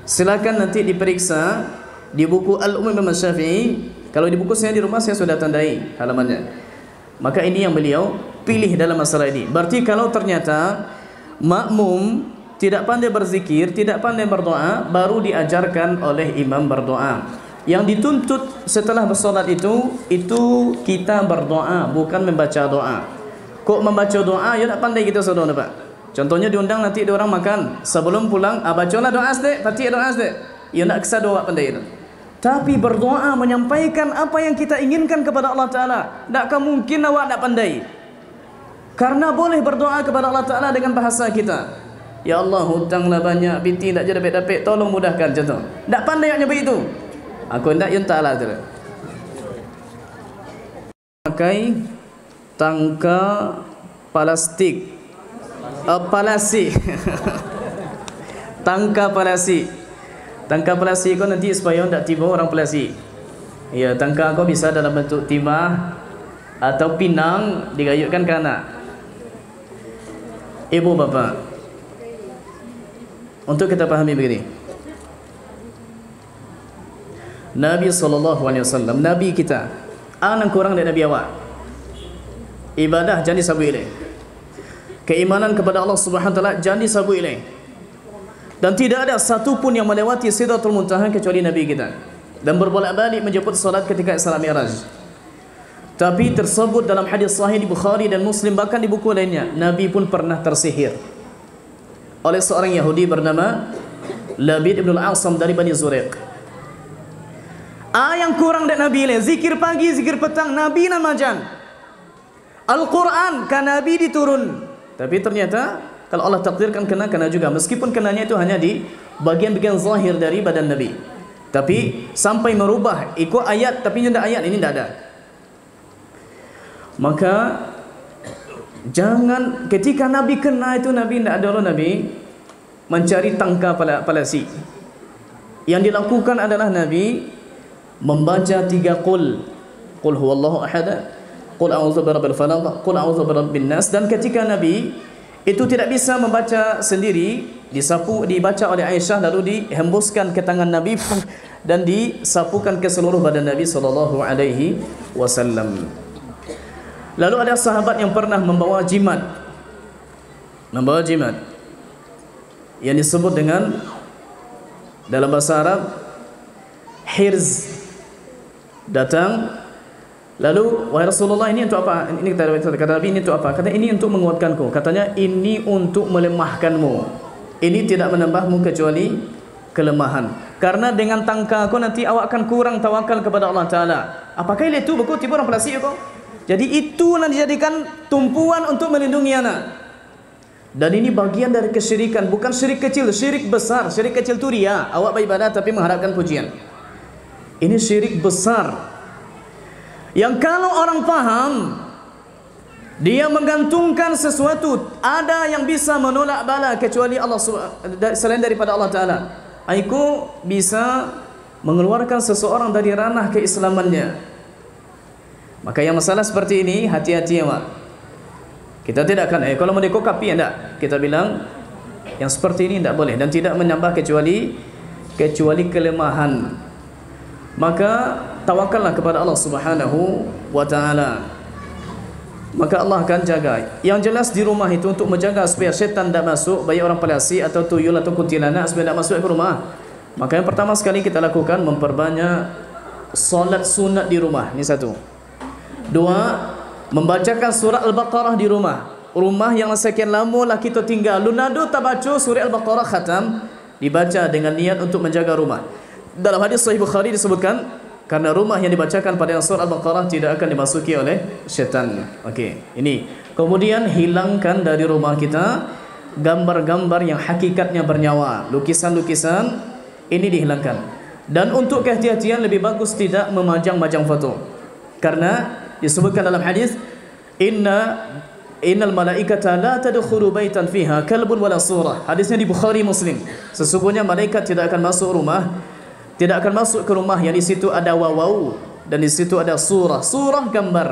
Silakan nanti diperiksa di buku Al-Umm Imam Syafi'i. Kalau di buku saya di rumah saya sudah tandai halamannya. Maka ini yang beliau pilih dalam masalah ini. Berarti kalau ternyata makmum tidak pandai berzikir, tidak pandai berdoa, baru diajarkan oleh imam berdoa. Yang dituntut setelah bersolat itu kita berdoa, bukan membaca doa. Kok membaca doa, ya tak pandai kita saudara Pak. Contohnya diundang nanti ada orang makan, sebelum pulang, bacalah doa sedek, fatihah doa sedek. Ya tak kesah doa pandai itu. Tapi berdoa menyampaikan apa yang kita inginkan kepada Allah Ta'ala, takkah mungkin awak tak pandai? Karena boleh berdoa kepada Allah Ta'ala dengan bahasa kita. Ya Allah, hutanglah banyak, binti tak jadi dapat, tolong mudahkan, contoh. Tak pandai hanya begitu. Aku hendak yang ta'ala tu. Pakai tangka plastik, palasi. Tangka palasi. Tangka palasi kau nanti supaya tak tiba orang palasi. Ya, tangka kau bisa dalam bentuk timah atau pinang digayutkan ke anak. Ibu bapa, untuk kita pahami begini, Nabi SAW, Nabi kita, anak kurang dari Nabi awak. Ibadah jangan disabu ilaih. Keimanan kepada Allah Subhanahu Wa Taala jangan disabu ilaih. Dan tidak ada satu pun yang melewati Sidratul Muntaha kecuali Nabi kita. Dan berbolak-balik menjemput salat ketika Isra Mi'raj. Tapi tersebut dalam hadis sahih di Bukhari dan Muslim, bahkan di buku lainnya, Nabi pun pernah tersihir oleh seorang Yahudi bernama Labid ibn al-Asam dari Bani Zuraiq. Yang kurang dari Nabi ini, zikir pagi, zikir petang, Nabi namajan. Al-Quran kan Nabi diturun. Tapi ternyata kalau Allah takdirkan kena juga. Meskipun kenanya itu hanya di bagian-bagian zahir dari badan Nabi. Tapi sampai merubah ikut ayat, tapi tidak ayat ini tidak ada. Maka jangan ketika Nabi kena itu, Nabi tidak ada orang Nabi mencari tangka palasi. Yang dilakukan adalah Nabi membaca 3 qul huwallahu ahad, qul a'udzu birabbil falaq, qul a'udzu birabbin nas. Dan ketika Nabi itu tidak bisa membaca sendiri, dibaca oleh Aisyah, lalu dihembuskan ke tangan Nabi dan disapukan ke seluruh badan Nabi sallallahu alaihi wasallam. Lalu ada sahabat yang pernah membawa jimat yang disebut dengan dalam bahasa Arab hirz. Datang, lalu wahai Rasulullah, ini untuk apa? Ini kata Nabi, ini untuk apa? Kata ini untuk menguatkanku. Katanya ini untuk melemahkanmu. Ini tidak menambahmu kecuali kelemahan. Karena dengan tangka kau nanti awak akan kurang tawakal kepada Allah Ta'ala. Apakah itu beku tiba orang pelasih kau? Jadi itu yang dijadikan tumpuan untuk melindungi anak. Dan ini bagian dari kesyirikan. Bukan syirik kecil, syirik besar. Syirik kecil itu ria, awak beribadah tapi mengharapkan pujian. Ini syirik besar yang kalau orang faham, dia menggantungkan sesuatu, ada yang bisa menolak bala kecuali Allah selain daripada Allah Ta'ala. Itu bisa mengeluarkan seseorang dari ranah keislamannya. Maka yang masalah seperti ini, hati-hati ya Mak. Kita tidak akan kalau mau dikokapi enggak. Kita bilang yang seperti ini tidak boleh dan tidak menambah kecuali kelemahan. Maka tawakallah kepada Allah Subhanahu wa Ta'ala. Maka Allah akan jaga. Yang jelas di rumah itu untuk menjaga supaya syaitan tidak masuk, baik orang palasi atau tuyul atau kuntilanak, supaya tidak masuk ke rumah. Maka yang pertama sekali kita lakukan memperbanyak solat sunat di rumah. Ini satu. 2, membacakan surah Al-Baqarah di rumah. rumah yang sekian lama lah kita tinggal, lunado tak baca surah Al-Baqarah khatam, dibaca dengan niat untuk menjaga rumah. Dalam hadis Sahih Bukhari disebutkan, karena rumah yang dibacakan pada surah Al-Baqarah tidak akan dimasuki oleh syaitan. Okey, ini. Kemudian hilangkan dari rumah kita gambar-gambar yang hakikatnya bernyawa, lukisan-lukisan ini dihilangkan. Dan untuk kehati-hatian lebih bagus tidak memajang-majang foto. Karena disebutkan dalam hadis, Innal malaikata la tadkhulu baitan fiha kalbun wala surah. Hadisnya di Bukhari Muslim. Sesungguhnya malaikat tidak akan masuk ke rumah yang di situ ada wawau dan di situ ada surah gambar.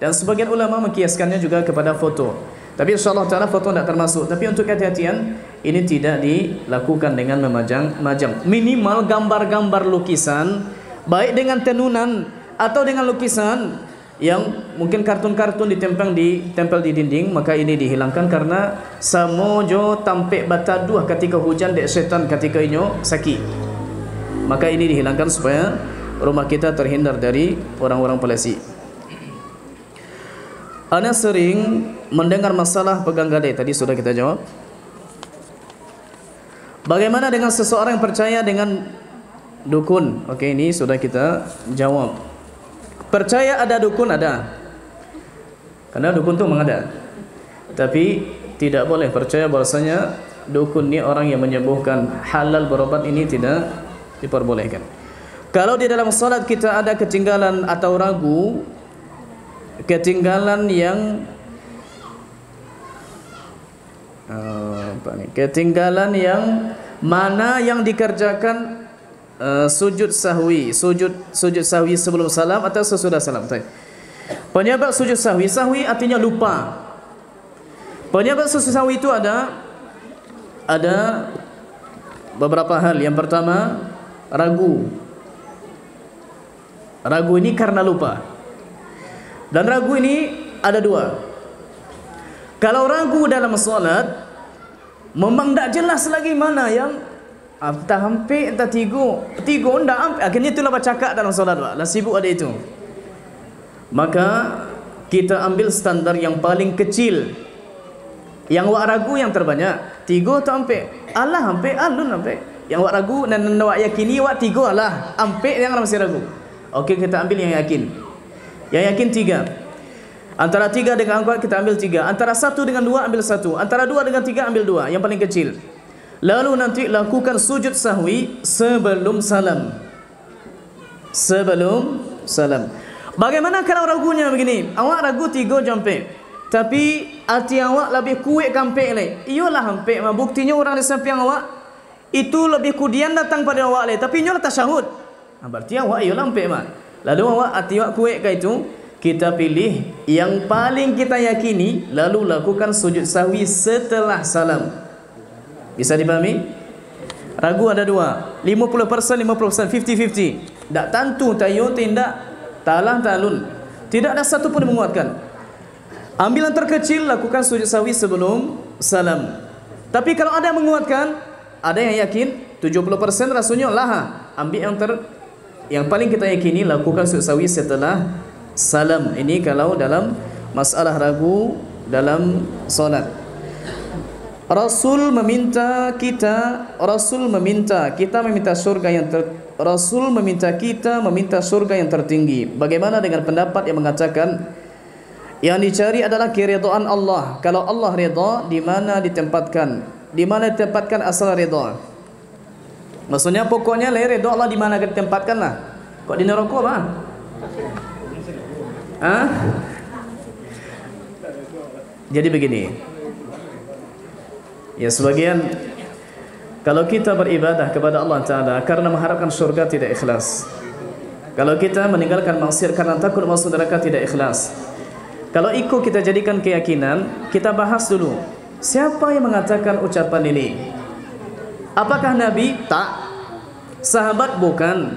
Dan sebagian ulama mengkiaskannya juga kepada foto. Tapi insyaallah taala foto tidak termasuk. Tapi untuk kehati-hatian ini tidak dilakukan dengan memajang. Minimal gambar-gambar lukisan, baik dengan tenunan atau dengan lukisan yang mungkin kartun-kartun ditempel di dinding, maka ini dihilangkan karena samojo tampek bataduh ketika hujan dek setan ketika inyo sakit. Maka ini dihilangkan supaya rumah kita terhindar dari orang-orang Palestin. Ana sering mendengar masalah pegang gadai, tadi sudah kita jawab. Bagaimana dengan seseorang yang percaya dengan dukun? Okey, ini sudah kita jawab. Percaya ada dukun, ada. Karena dukun itu memang ada. Tapi tidak boleh percaya bahwasanya dukun ni orang yang menyembuhkan. Halal berobat ini tidak diperbolehkan. Kalau di dalam salat kita ada ketinggalan atau ragu, ketinggalan yang ketinggalan yang mana yang dikerjakan sujud sahwi sebelum salam atau sesudah salam. Penyebab sujud sahwi artinya lupa. Penyebab sujud sahwi itu ada beberapa hal. Yang pertama, ragu ini karena lupa. Dan ragu ini ada dua. Kalau ragu dalam salat memang tak jelas lagi mana yang entah hampir entah tiga ndak hampir, akhirnya itulah bercakap dalam solat lah sibuk ada itu. Maka kita ambil standar yang paling kecil, yang wak ragu yang terbanyak. Tiga atau hampir, alah hampir, alun hampir. Yang wak ragu dan wak yakini wak tiga alah, hampir yang masih ragu. Okey, kita ambil yang yakin. Yang yakin tiga. Antara tiga dengan empat kita ambil tiga. Antara satu dengan dua ambil satu. Antara dua dengan tiga ambil dua, yang paling kecil. Lalu nanti lakukan sujud sahwi sebelum salam. Bagaimana kalau ragunya begini? Awak ragu 3 jampe, tapi hati awak lebih kuat kampek le. Iyalah hampek, buktinya orang di samping awak itu lebih kudian datang pada awak le, tapi nyolah tasyahud. Berarti awak iyalah hampek mah. Lalu awak hati awak kuat ke itu, kita pilih yang paling kita yakini, lalu lakukan sujud sahwi setelah salam. Bisa dipahami? Ragu ada dua, 50%, 50%, 50-50. Tak tentu, tayo, tindak, talah, talun. Tidak ada satu pun menguatkan. Ambil yang terkecil, lakukan sujud sahwi sebelum salam. Tapi kalau ada yang menguatkan, ada yang yakin, 70% rasanya lah. Ambil yang paling kita yakini, lakukan sujud sahwi setelah salam. Ini kalau dalam masalah ragu dalam solat. Rasul meminta kita meminta surga yang tertinggi. Bagaimana dengan pendapat yang mengatakan yang dicari adalah keridhaan Allah? Kalau Allah redha, di mana ditempatkan asal redha? Maksudnya pokoknya redha Allah di mana ditempatkan lah. Kok di neraka apa? Jadi begini. Ya, sebagian kalau kita beribadah kepada Allah Ta'ala karena mengharapkan surga tidak ikhlas. Kalau kita meninggalkan maksiat karena takut masuk neraka tidak ikhlas. Kalau ikut kita jadikan keyakinan, kita bahas dulu. Siapa yang mengatakan ucapan ini? Apakah Nabi? Tak. Sahabat? Bukan.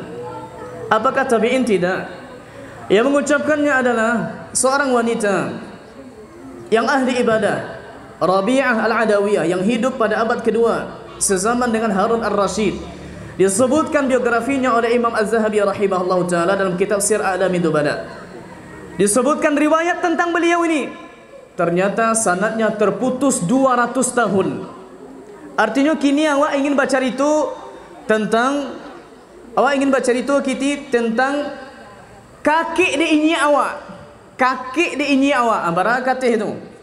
Apakah tabi'in? Tidak. Yang mengucapkannya adalah seorang wanita yang ahli ibadah, Rabi'ah Al-Adawiyah, yang hidup pada abad kedua sezaman dengan Harun Ar-Rasyid. Disebutkan biografinya oleh Imam Az-Zahabi rahimahullah ta'ala dalam kitab Sir A'lamin Nubala. Disebutkan riwayat tentang beliau ini. ternyata sanadnya terputus 200 tahun. Artinya kini awak ingin baca itu tentang kaki di ini awak. Kaki di ini awak. Barang kata itu.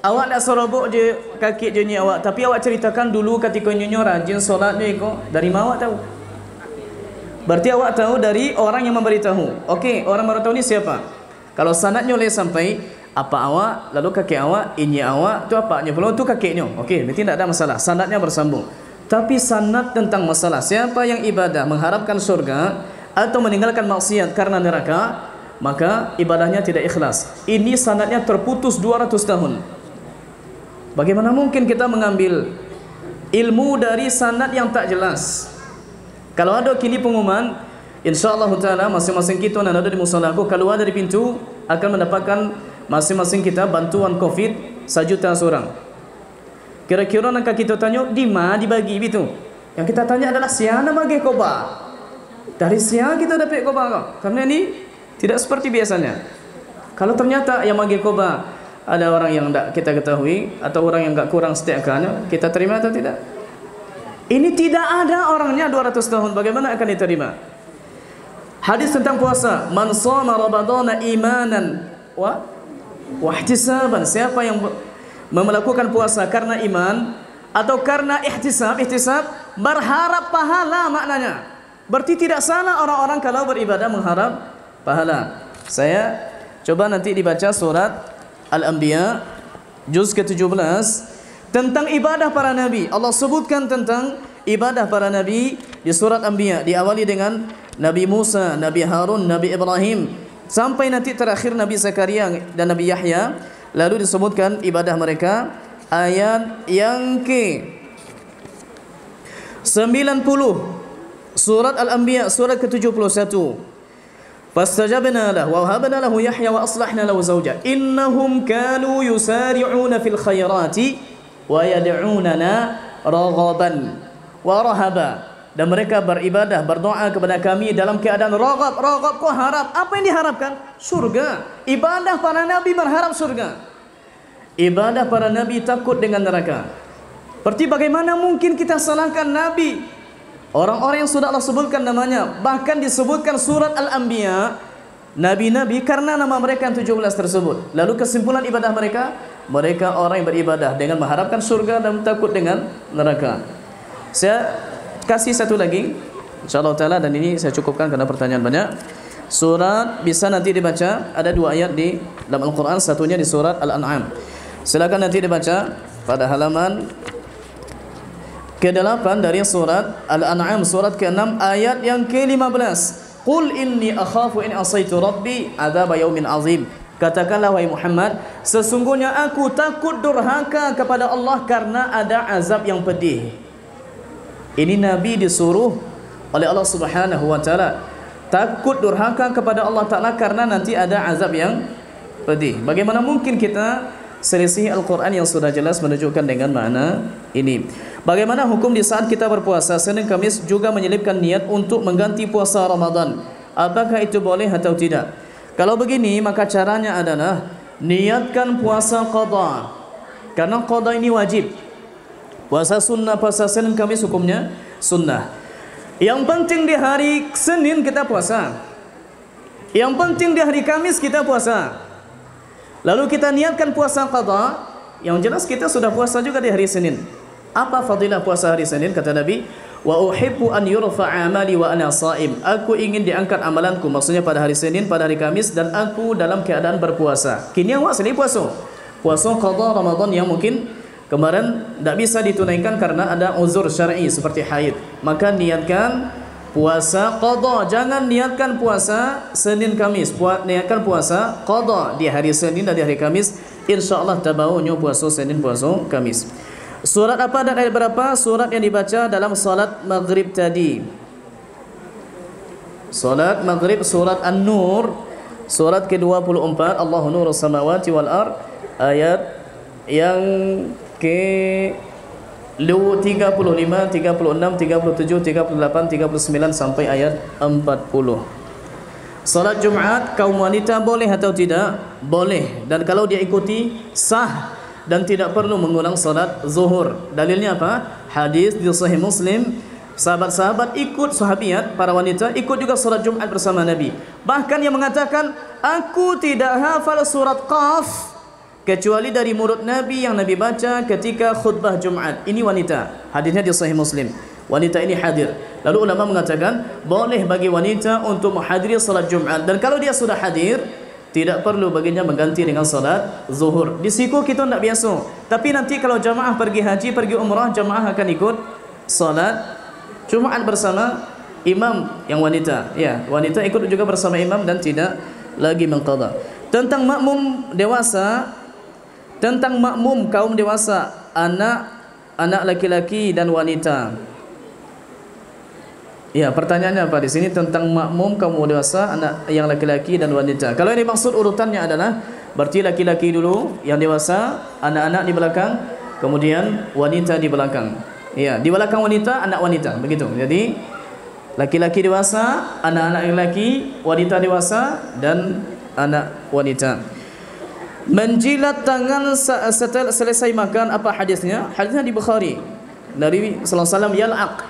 Awak nak serobok je kaki je ni awak, tapi awak ceritakan dulu ketika nyonya rajin solat ni kau. Dari mana awak tahu? Berarti awak tahu dari orang yang memberitahu. Okey, orang memberitahu ni siapa? Kalau sanadnya boleh sampai apa awak, lalu kaki awak, ini awak, tu apanya? Belum tu kakinya. Okey, berarti tak ada masalah. Sanadnya bersambung. Tapi sanad tentang masalah siapa yang ibadah mengharapkan surga atau meninggalkan maksiat karena neraka, maka ibadahnya tidak ikhlas. Ini sanadnya terputus 200 tahun. Bagaimana mungkin kita mengambil ilmu dari sanad yang tak jelas? Kalau ada kini pengumuman, insya-Allah taala masing-masing kita yang ada di musala aku keluar dari pintu akan mendapatkan masing-masing kita bantuan Covid 1 juta seorang. Kira-kira nak kita tanya di mana dibagi itu? Yang kita tanya adalah siapa bagi koba? Dari siapa kita dapat koba kau? Karena ini tidak seperti biasanya. Kalau ternyata yang bagi koba ada orang yang tak kita ketahui atau orang yang tak kurang setiakannya, kita terima atau tidak? Ini tidak ada orangnya 200 tahun, bagaimana akan diterima? Hadis tentang puasa, man shoma ramadhana imanan wa ihtisaban, siapa yang melakukan puasa karena iman atau karena ihtisab berharap pahala maknanya. Berarti tidak salah orang-orang kalau beribadah mengharap pahala. Saya coba nanti dibaca surat Al-Anbiya juz ke-17 tentang ibadah para nabi. Allah sebutkan tentang ibadah para nabi di surat Anbiya, diawali dengan Nabi Musa, Nabi Harun, Nabi Ibrahim sampai nanti terakhir Nabi Zakaria dan Nabi Yahya. Lalu disebutkan ibadah mereka. Ayat yang ke-90 surat Al-Anbiya, surat ke-71. Fastajabna lahu wa wahabna lahu Yahya wa aslahna lahu zawja innahum kanu yusari'una fil khairati wa yad'unana raghaban wa rahaba. Dan mereka beribadah, berdoa kepada kami dalam keadaan raghab. Raghab kau harap, apa yang diharapkan? Surga. Ibadah para nabi berharap surga. Ibadah para nabi takut dengan neraka. Berarti bagaimana mungkin kita salahkan nabi? Orang-orang yang sudah Allah sebutkan namanya, bahkan disebutkan surat Al-Anbiya, nabi-nabi karena nama mereka yang 17 tersebut. Lalu kesimpulan ibadah mereka, mereka orang yang beribadah dengan mengharapkan surga dan takut dengan neraka. Saya kasih satu lagi, insya-Allah taala, dan ini saya cukupkan karena pertanyaan banyak. Surat bisa nanti dibaca, ada 2 ayat di dalam Al-Quran, satunya di surat Al-An'am. Silakan nanti dibaca pada halaman ke-8 dari surat Al-An'am, surat ke-6 ayat yang ke-15. Qul inni akhafu in asaitu rabbi adzab yaumin azim. Katakanlah wahai Muhammad, sesungguhnya aku takut durhaka kepada Allah karena ada azab yang pedih. Ini Nabi disuruh oleh Allah Subhanahu wa taala takut durhaka kepada Allah Taala karena nanti ada azab yang pedih. Bagaimana mungkin kita selisih Al-Quran yang sudah jelas menunjukkan dengan makna ini? Bagaimana hukum di saat kita berpuasa Senin Kamis juga menyelipkan niat untuk mengganti puasa Ramadan? Apakah itu boleh atau tidak? Kalau begini maka caranya adalah niatkan puasa qada. Karena qada ini wajib. Puasa sunnah, puasa Senin Kamis hukumnya sunnah. Yang penting di hari Senin kita puasa. Yang penting di hari Kamis kita puasa. Lalu kita niatkan puasa qada. Yang jelas kita sudah puasa juga di hari Senin. Apa fadilah puasa hari Senin? Kata Nabi, wa uhibbu an yurfa'a amali wa ana shaim. Aku ingin diangkat amalanku, maksudnya pada hari Senin, pada hari Kamis, dan aku dalam keadaan berpuasa. Kini awak sendiri puasa. Puasa qada Ramadan yang mungkin kemarin tidak bisa ditunaikan karena ada uzur syar'i seperti haid. Maka niatkan puasa qada. Jangan niatkan puasa Senin Kamis. Niatkan puasa qada di hari Senin dan di hari Kamis. InsyaAllah tabawunya puasa Senin, puasa Kamis. Surat apa dan ayat berapa? Surat yang dibaca dalam salat maghrib tadi. Salat maghrib surat An-Nur, surat ke-24, Allahu nurus samawati wal ard, ayat yang ke 35, 36, 37, 38, 39 sampai ayat 40. Salat Jumat kaum wanita boleh atau tidak? Boleh. Dan kalau dia ikuti sah dan tidak perlu mengulang salat zuhur. Dalilnya apa? Hadis di Sahih Muslim, sahabat-sahabat ikut, sahabiat para wanita ikut juga salat Jumat bersama Nabi. Bahkan yang mengatakan, aku tidak hafal surat Qaf kecuali dari mulut Nabi yang Nabi baca ketika khutbah Jumat. Ini wanita. Hadisnya di Sahih Muslim. Wanita ini hadir. Lalu ulama mengatakan boleh bagi wanita untuk menghadiri salat Jumat, dan kalau dia sudah hadir tidak perlu baginya mengganti dengan salat zuhur. Di siku kita tidak biasa. Tapi nanti kalau jamaah pergi haji, pergi umrah, jamaah akan ikut salat Jumat bersama imam yang wanita. Ya, wanita ikut juga bersama imam dan tidak lagi mengqadha. Tentang makmum dewasa, tentang makmum kaum dewasa, anak laki-laki dan wanita. Ya, pertanyaannya apa di sini tentang makmum kaum dewasa, anak yang laki-laki dan wanita. Kalau yang dimaksud urutannya adalah berarti laki-laki dulu yang dewasa, anak-anak di belakang, kemudian wanita di belakang. Ya, di belakang wanita, anak wanita, begitu. Jadi laki-laki dewasa, anak-anak laki, wanita dewasa dan anak wanita. Menjilat tangan setelah selesai makan, apa hadisnya? Hadisnya di Bukhari. Nabi sallallahu alaihi wasallam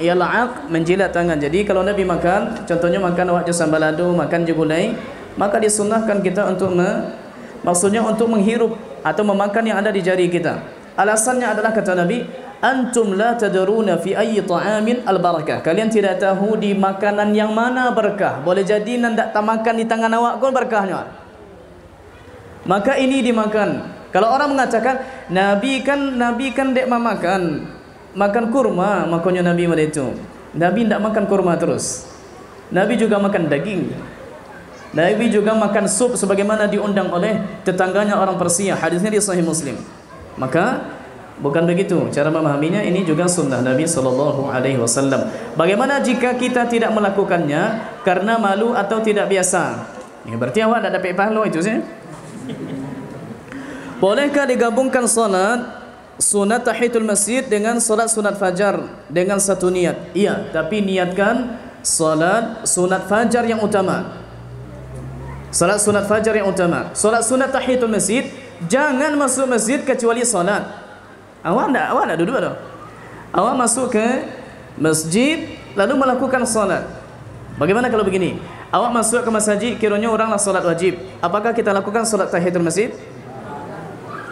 yal'aq menjilat tangan. Jadi kalau Nabi makan, contohnya makan awak sambal lado, makan gulai, maka disunnahkan kita untuk maksudnya untuk menghirup atau memakan yang ada di jari kita. Alasannya adalah kata Nabi, antum la tadruna fi ayyi ta'amin al-barakah. Kalian tidak tahu di makanan yang mana berkah. Boleh jadi nandak tak makan di tangan awak pun berkahnya. Maka ini dimakan. Kalau orang mengatakan Nabi kan dek makan kurma, makanya Nabi itu. Nabi tidak makan kurma terus. Nabi juga makan daging. Nabi juga makan sup sebagaimana diundang oleh tetangganya orang Persia. Hadisnya di Sahih Muslim. Maka bukan begitu cara memahaminya, ini juga sunnah Nabi sallallahu alaihi wasallam. Bagaimana jika kita tidak melakukannya karena malu atau tidak biasa? Ya, berarti awak tak dapat pahala itu sih. Bolehkah digabungkan salat sunat tahiyatul masjid dengan salat sunat fajar dengan satu niat? Iya, tapi niatkan salat sunat fajar yang utama. Salat sunat fajar yang utama. Salat sunat tahiyatul masjid, jangan masuk masjid kecuali salat. Awak nak duduk dah. Awak masuk ke masjid lalu melakukan salat. Bagaimana kalau begini? Awak masuk ke masjid, kiranya oranglah salat wajib. Apakah kita lakukan salat tahiyatul masjid?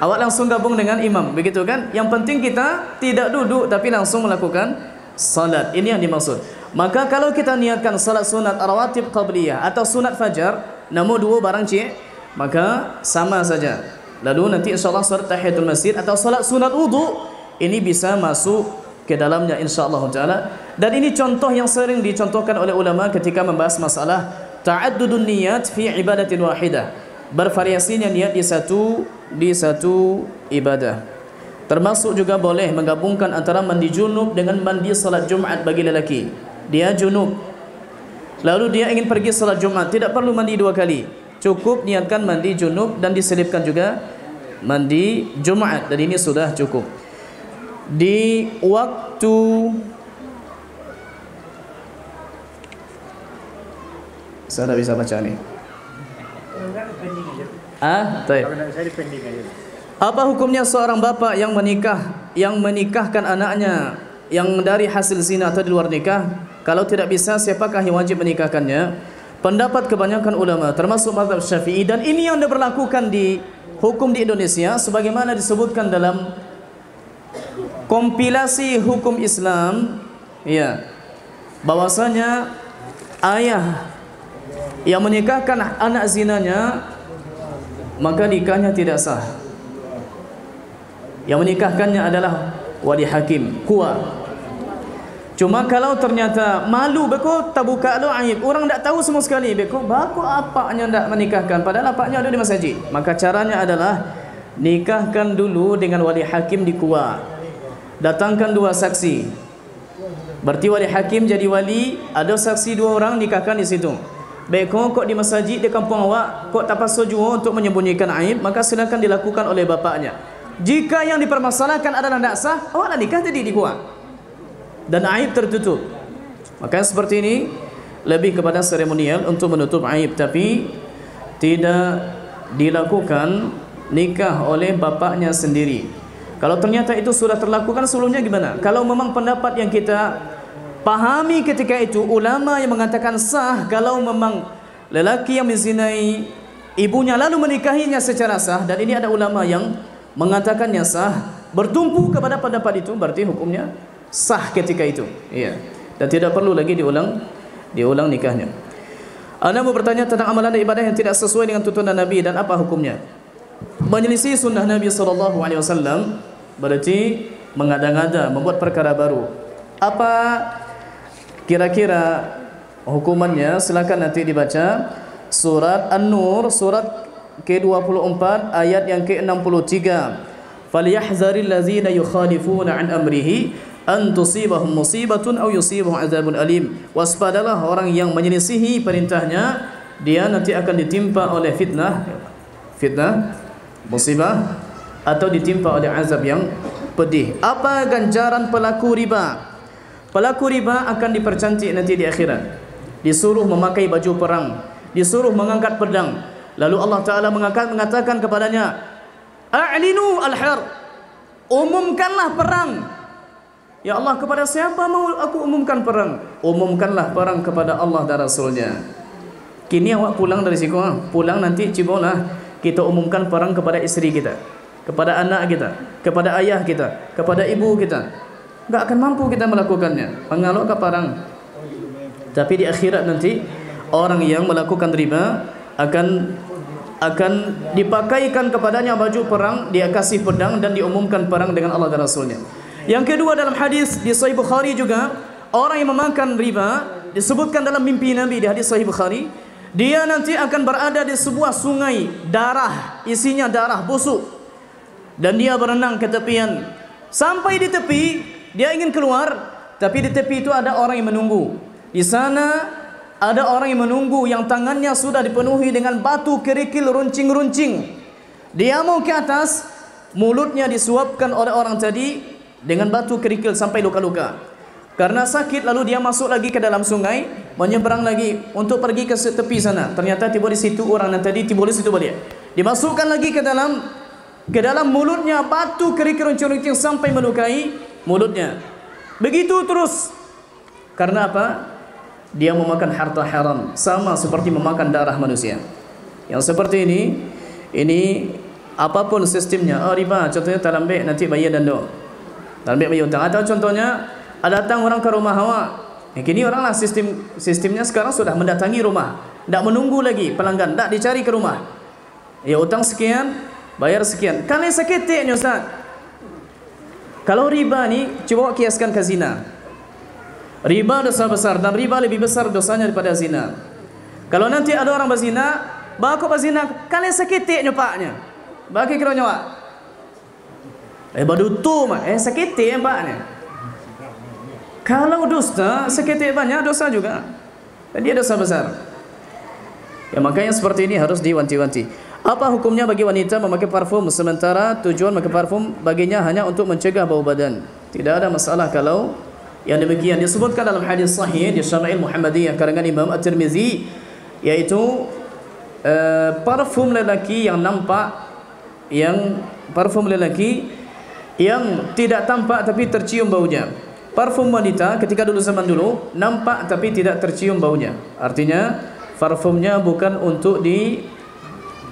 Awak langsung gabung dengan imam, begitu kan? Yang penting kita tidak duduk tapi langsung melakukan salat. Ini yang dimaksud. Maka kalau kita niatkan salat sunat rawatib qabliyah atau sunat fajar, namun dua barang cik, maka sama saja. Lalu nanti insyaAllah salat tahiyatul masjid atau salat sunat wudu, ini bisa masuk ke dalamnya insyaAllah ta'ala. Dan ini contoh yang sering dicontohkan oleh ulama ketika membahas masalah ta'addudun niyat fi ibadatin wahidah. Bervariasinya niat di satu ibadah. Termasuk juga boleh menggabungkan antara mandi junub dengan mandi salat Jumat bagi lelaki. Dia junub, lalu dia ingin pergi salat Jumat, tidak perlu mandi dua kali. Cukup niatkan mandi junub dan diselipkan juga mandi Jumat, dan ini sudah cukup. Di waktu saya tak bisa baca ni. Baik. Apa hukumnya seorang bapa yang menikahkan anaknya yang dari hasil zina atau di luar nikah? Kalau tidak bisa, siapakah yang wajib menikahkannya? Pendapat kebanyakan ulama termasuk mazhab Syafi'i, dan ini yang diberlakukan di hukum di Indonesia sebagaimana disebutkan dalam kompilasi hukum Islam, ya, bahwasanya ayah yang menikahkan anak zinanya maka nikahnya tidak sah. Yang menikahkannya adalah wali hakim, kuat. Cuma kalau ternyata malu beko tak buka lo aib, orang tak tahu semua sekali beko baku apaknya tak menikahkan padahal apaknya ada di masjid, maka caranya adalah nikahkan dulu dengan wali hakim di kuat. Datangkan dua saksi. Berarti wali hakim jadi wali, ada saksi dua orang, nikahkan di situ. Baik kok di masjid di kampung awak kok tak pasal jua untuk menyembunyikan aib, maka silakan dilakukan oleh bapaknya. Jika yang dipermasalahkan adalah tak sah, awak nak nikah jadi di kuat dan aib tertutup. Maka seperti ini lebih kepada seremonial untuk menutup aib, tapi tidak dilakukan nikah oleh bapaknya sendiri. Kalau ternyata itu sudah terlakukan sebelumnya gimana? Kalau memang pendapat yang kita pahami ketika itu, ulama yang mengatakan sah kalau memang lelaki yang menzinai ibunya lalu menikahinya secara sah, dan ini ada ulama yang mengatakannya sah, bertumpu kepada pendapat itu, berarti hukumnya sah ketika itu. Iya. Dan tidak perlu lagi diulang nikahnya. Anda mau bertanya tentang amalan dan ibadah yang tidak sesuai dengan tuntunan Nabi dan apa hukumnya? Menyelisih sunnah Nabi SAW berarti mengada-ngada, membuat perkara baru. Apa kira-kira hukumannya? Silakan nanti dibaca surat An-Nur, surat ke-24 ayat yang ke-63. Falyahzaril ladzina yukhalifuna an amrihi an tusibahum musibatun aw yusibahum adzabun alim. Waspadalah orang yang menyelisihi perintahnya, dia nanti akan ditimpa oleh fitnah, musibah, atau ditimpa oleh azab yang pedih. Apa ganjaran pelaku riba? Pelaku riba akan dipercantik nanti di akhirat. Disuruh memakai baju perang, disuruh mengangkat pedang. Lalu Allah Ta'ala mengatakan kepadanya, a'linu al-harb, umumkanlah perang. Ya Allah, kepada siapa mau aku umumkan perang? Umumkanlah perang kepada Allah dan Rasulnya. Kini awak pulang dari situ, pulang nanti cibolah kita umumkan perang kepada istri kita, kepada anak kita, kepada ayah kita, kepada ibu kita. Tak akan mampu kita melakukannya. Mengalok ke perang. Tapi di akhirat nanti orang yang melakukan riba akan dipakaikan kepadanya baju perang, dia kasih pedang dan diumumkan perang dengan Allah dan Rasulnya. Yang kedua, dalam hadis di Sahih Bukhari juga, orang yang memakan riba disebutkan dalam mimpi Nabi di hadis Sahih Bukhari, dia nanti akan berada di sebuah sungai darah, isinya darah busuk, dan dia berenang ke tepian. Sampai di tepi, dia ingin keluar, tapi di tepi itu ada orang yang menunggu. Di sana ada orang yang menunggu, yang tangannya sudah dipenuhi dengan batu kerikil runcing-runcing. Dia mau ke atas, mulutnya disuapkan oleh orang tadi dengan batu kerikil sampai luka-luka. Karena sakit, lalu dia masuk lagi ke dalam sungai, menyeberang lagi untuk pergi ke tepi sana. Ternyata tiba di situ orang yang tadi, tiba di situ balik. Dimasukkan lagi ke dalam mulutnya batu kerikil runcing-runcing sampai melukai mulutnya. Begitu terus. Karena apa? Dia memakan harta haram, sama seperti memakan darah manusia. Yang seperti ini apapun sistemnya, riba, contohnya talambik nanti bayar denda, talambik bayar hutang. Atau contohnya datang orang ke rumah awak, kini orang lah sistemnya sekarang sudah mendatangi rumah, tidak menunggu lagi pelanggan, tidak dicari ke rumah. Ya, hutang sekian, bayar sekian. Kali seketiknya Ustaz. Kalau riba ni, coba kiaskan ke zina. Riba dosa besar, dan riba lebih besar dosanya daripada zina. Kalau nanti ada orang berzina, bakal berzina, kalian seketik nyopaknya. Bagi kira nyawa. Badutu mah, seketik nyopaknya. Kalau dusta, seketik banyak dosa juga. Dan dia dosa besar. Ya, makanya seperti ini harus diwanti-wanti. Apa hukumnya bagi wanita memakai parfum sementara tujuan memakai parfum baginya hanya untuk mencegah bau badan? Tidak ada masalah kalau yang demikian. Disebutkan dalam hadis sahih di Syama'il Muhammadiyah karangan Imam At-Tirmizi, yaitu parfum lelaki yang nampak, parfum lelaki yang tidak tampak tapi tercium baunya. Parfum wanita ketika dulu zaman dulu nampak tapi tidak tercium baunya. Artinya parfumnya bukan untuk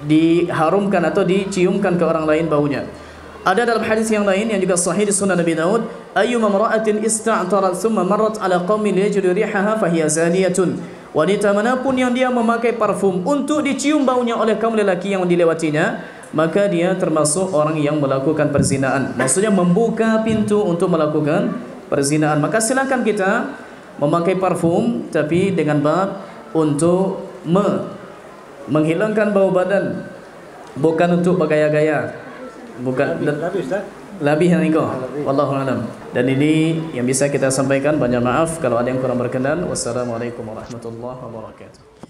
diharumkan atau diciumkan ke orang lain baunya. Ada dalam hadis yang lain yang juga sahih di Sunan Nabi Daud, ayyuma mar'atin ista'tarat thumma marrat ala qaumin yajidu rihaha fahiya zaniyatun. Wanita manapun yang dia memakai parfum untuk dicium baunya oleh kaum lelaki yang dilewatinya, maka dia termasuk orang yang melakukan perzinaan. Maksudnya membuka pintu untuk melakukan perzinaan. Maka silakan kita memakai parfum, tapi dengan bab untuk menghilangkan bau badan, bukan untuk bergaya-gaya. Bukan lebih yang itu. Wallahu a'lam. Dan ini yang bisa kita sampaikan. Banyak maaf kalau ada yang kurang berkenan. Wassalamualaikum warahmatullahi wabarakatuh.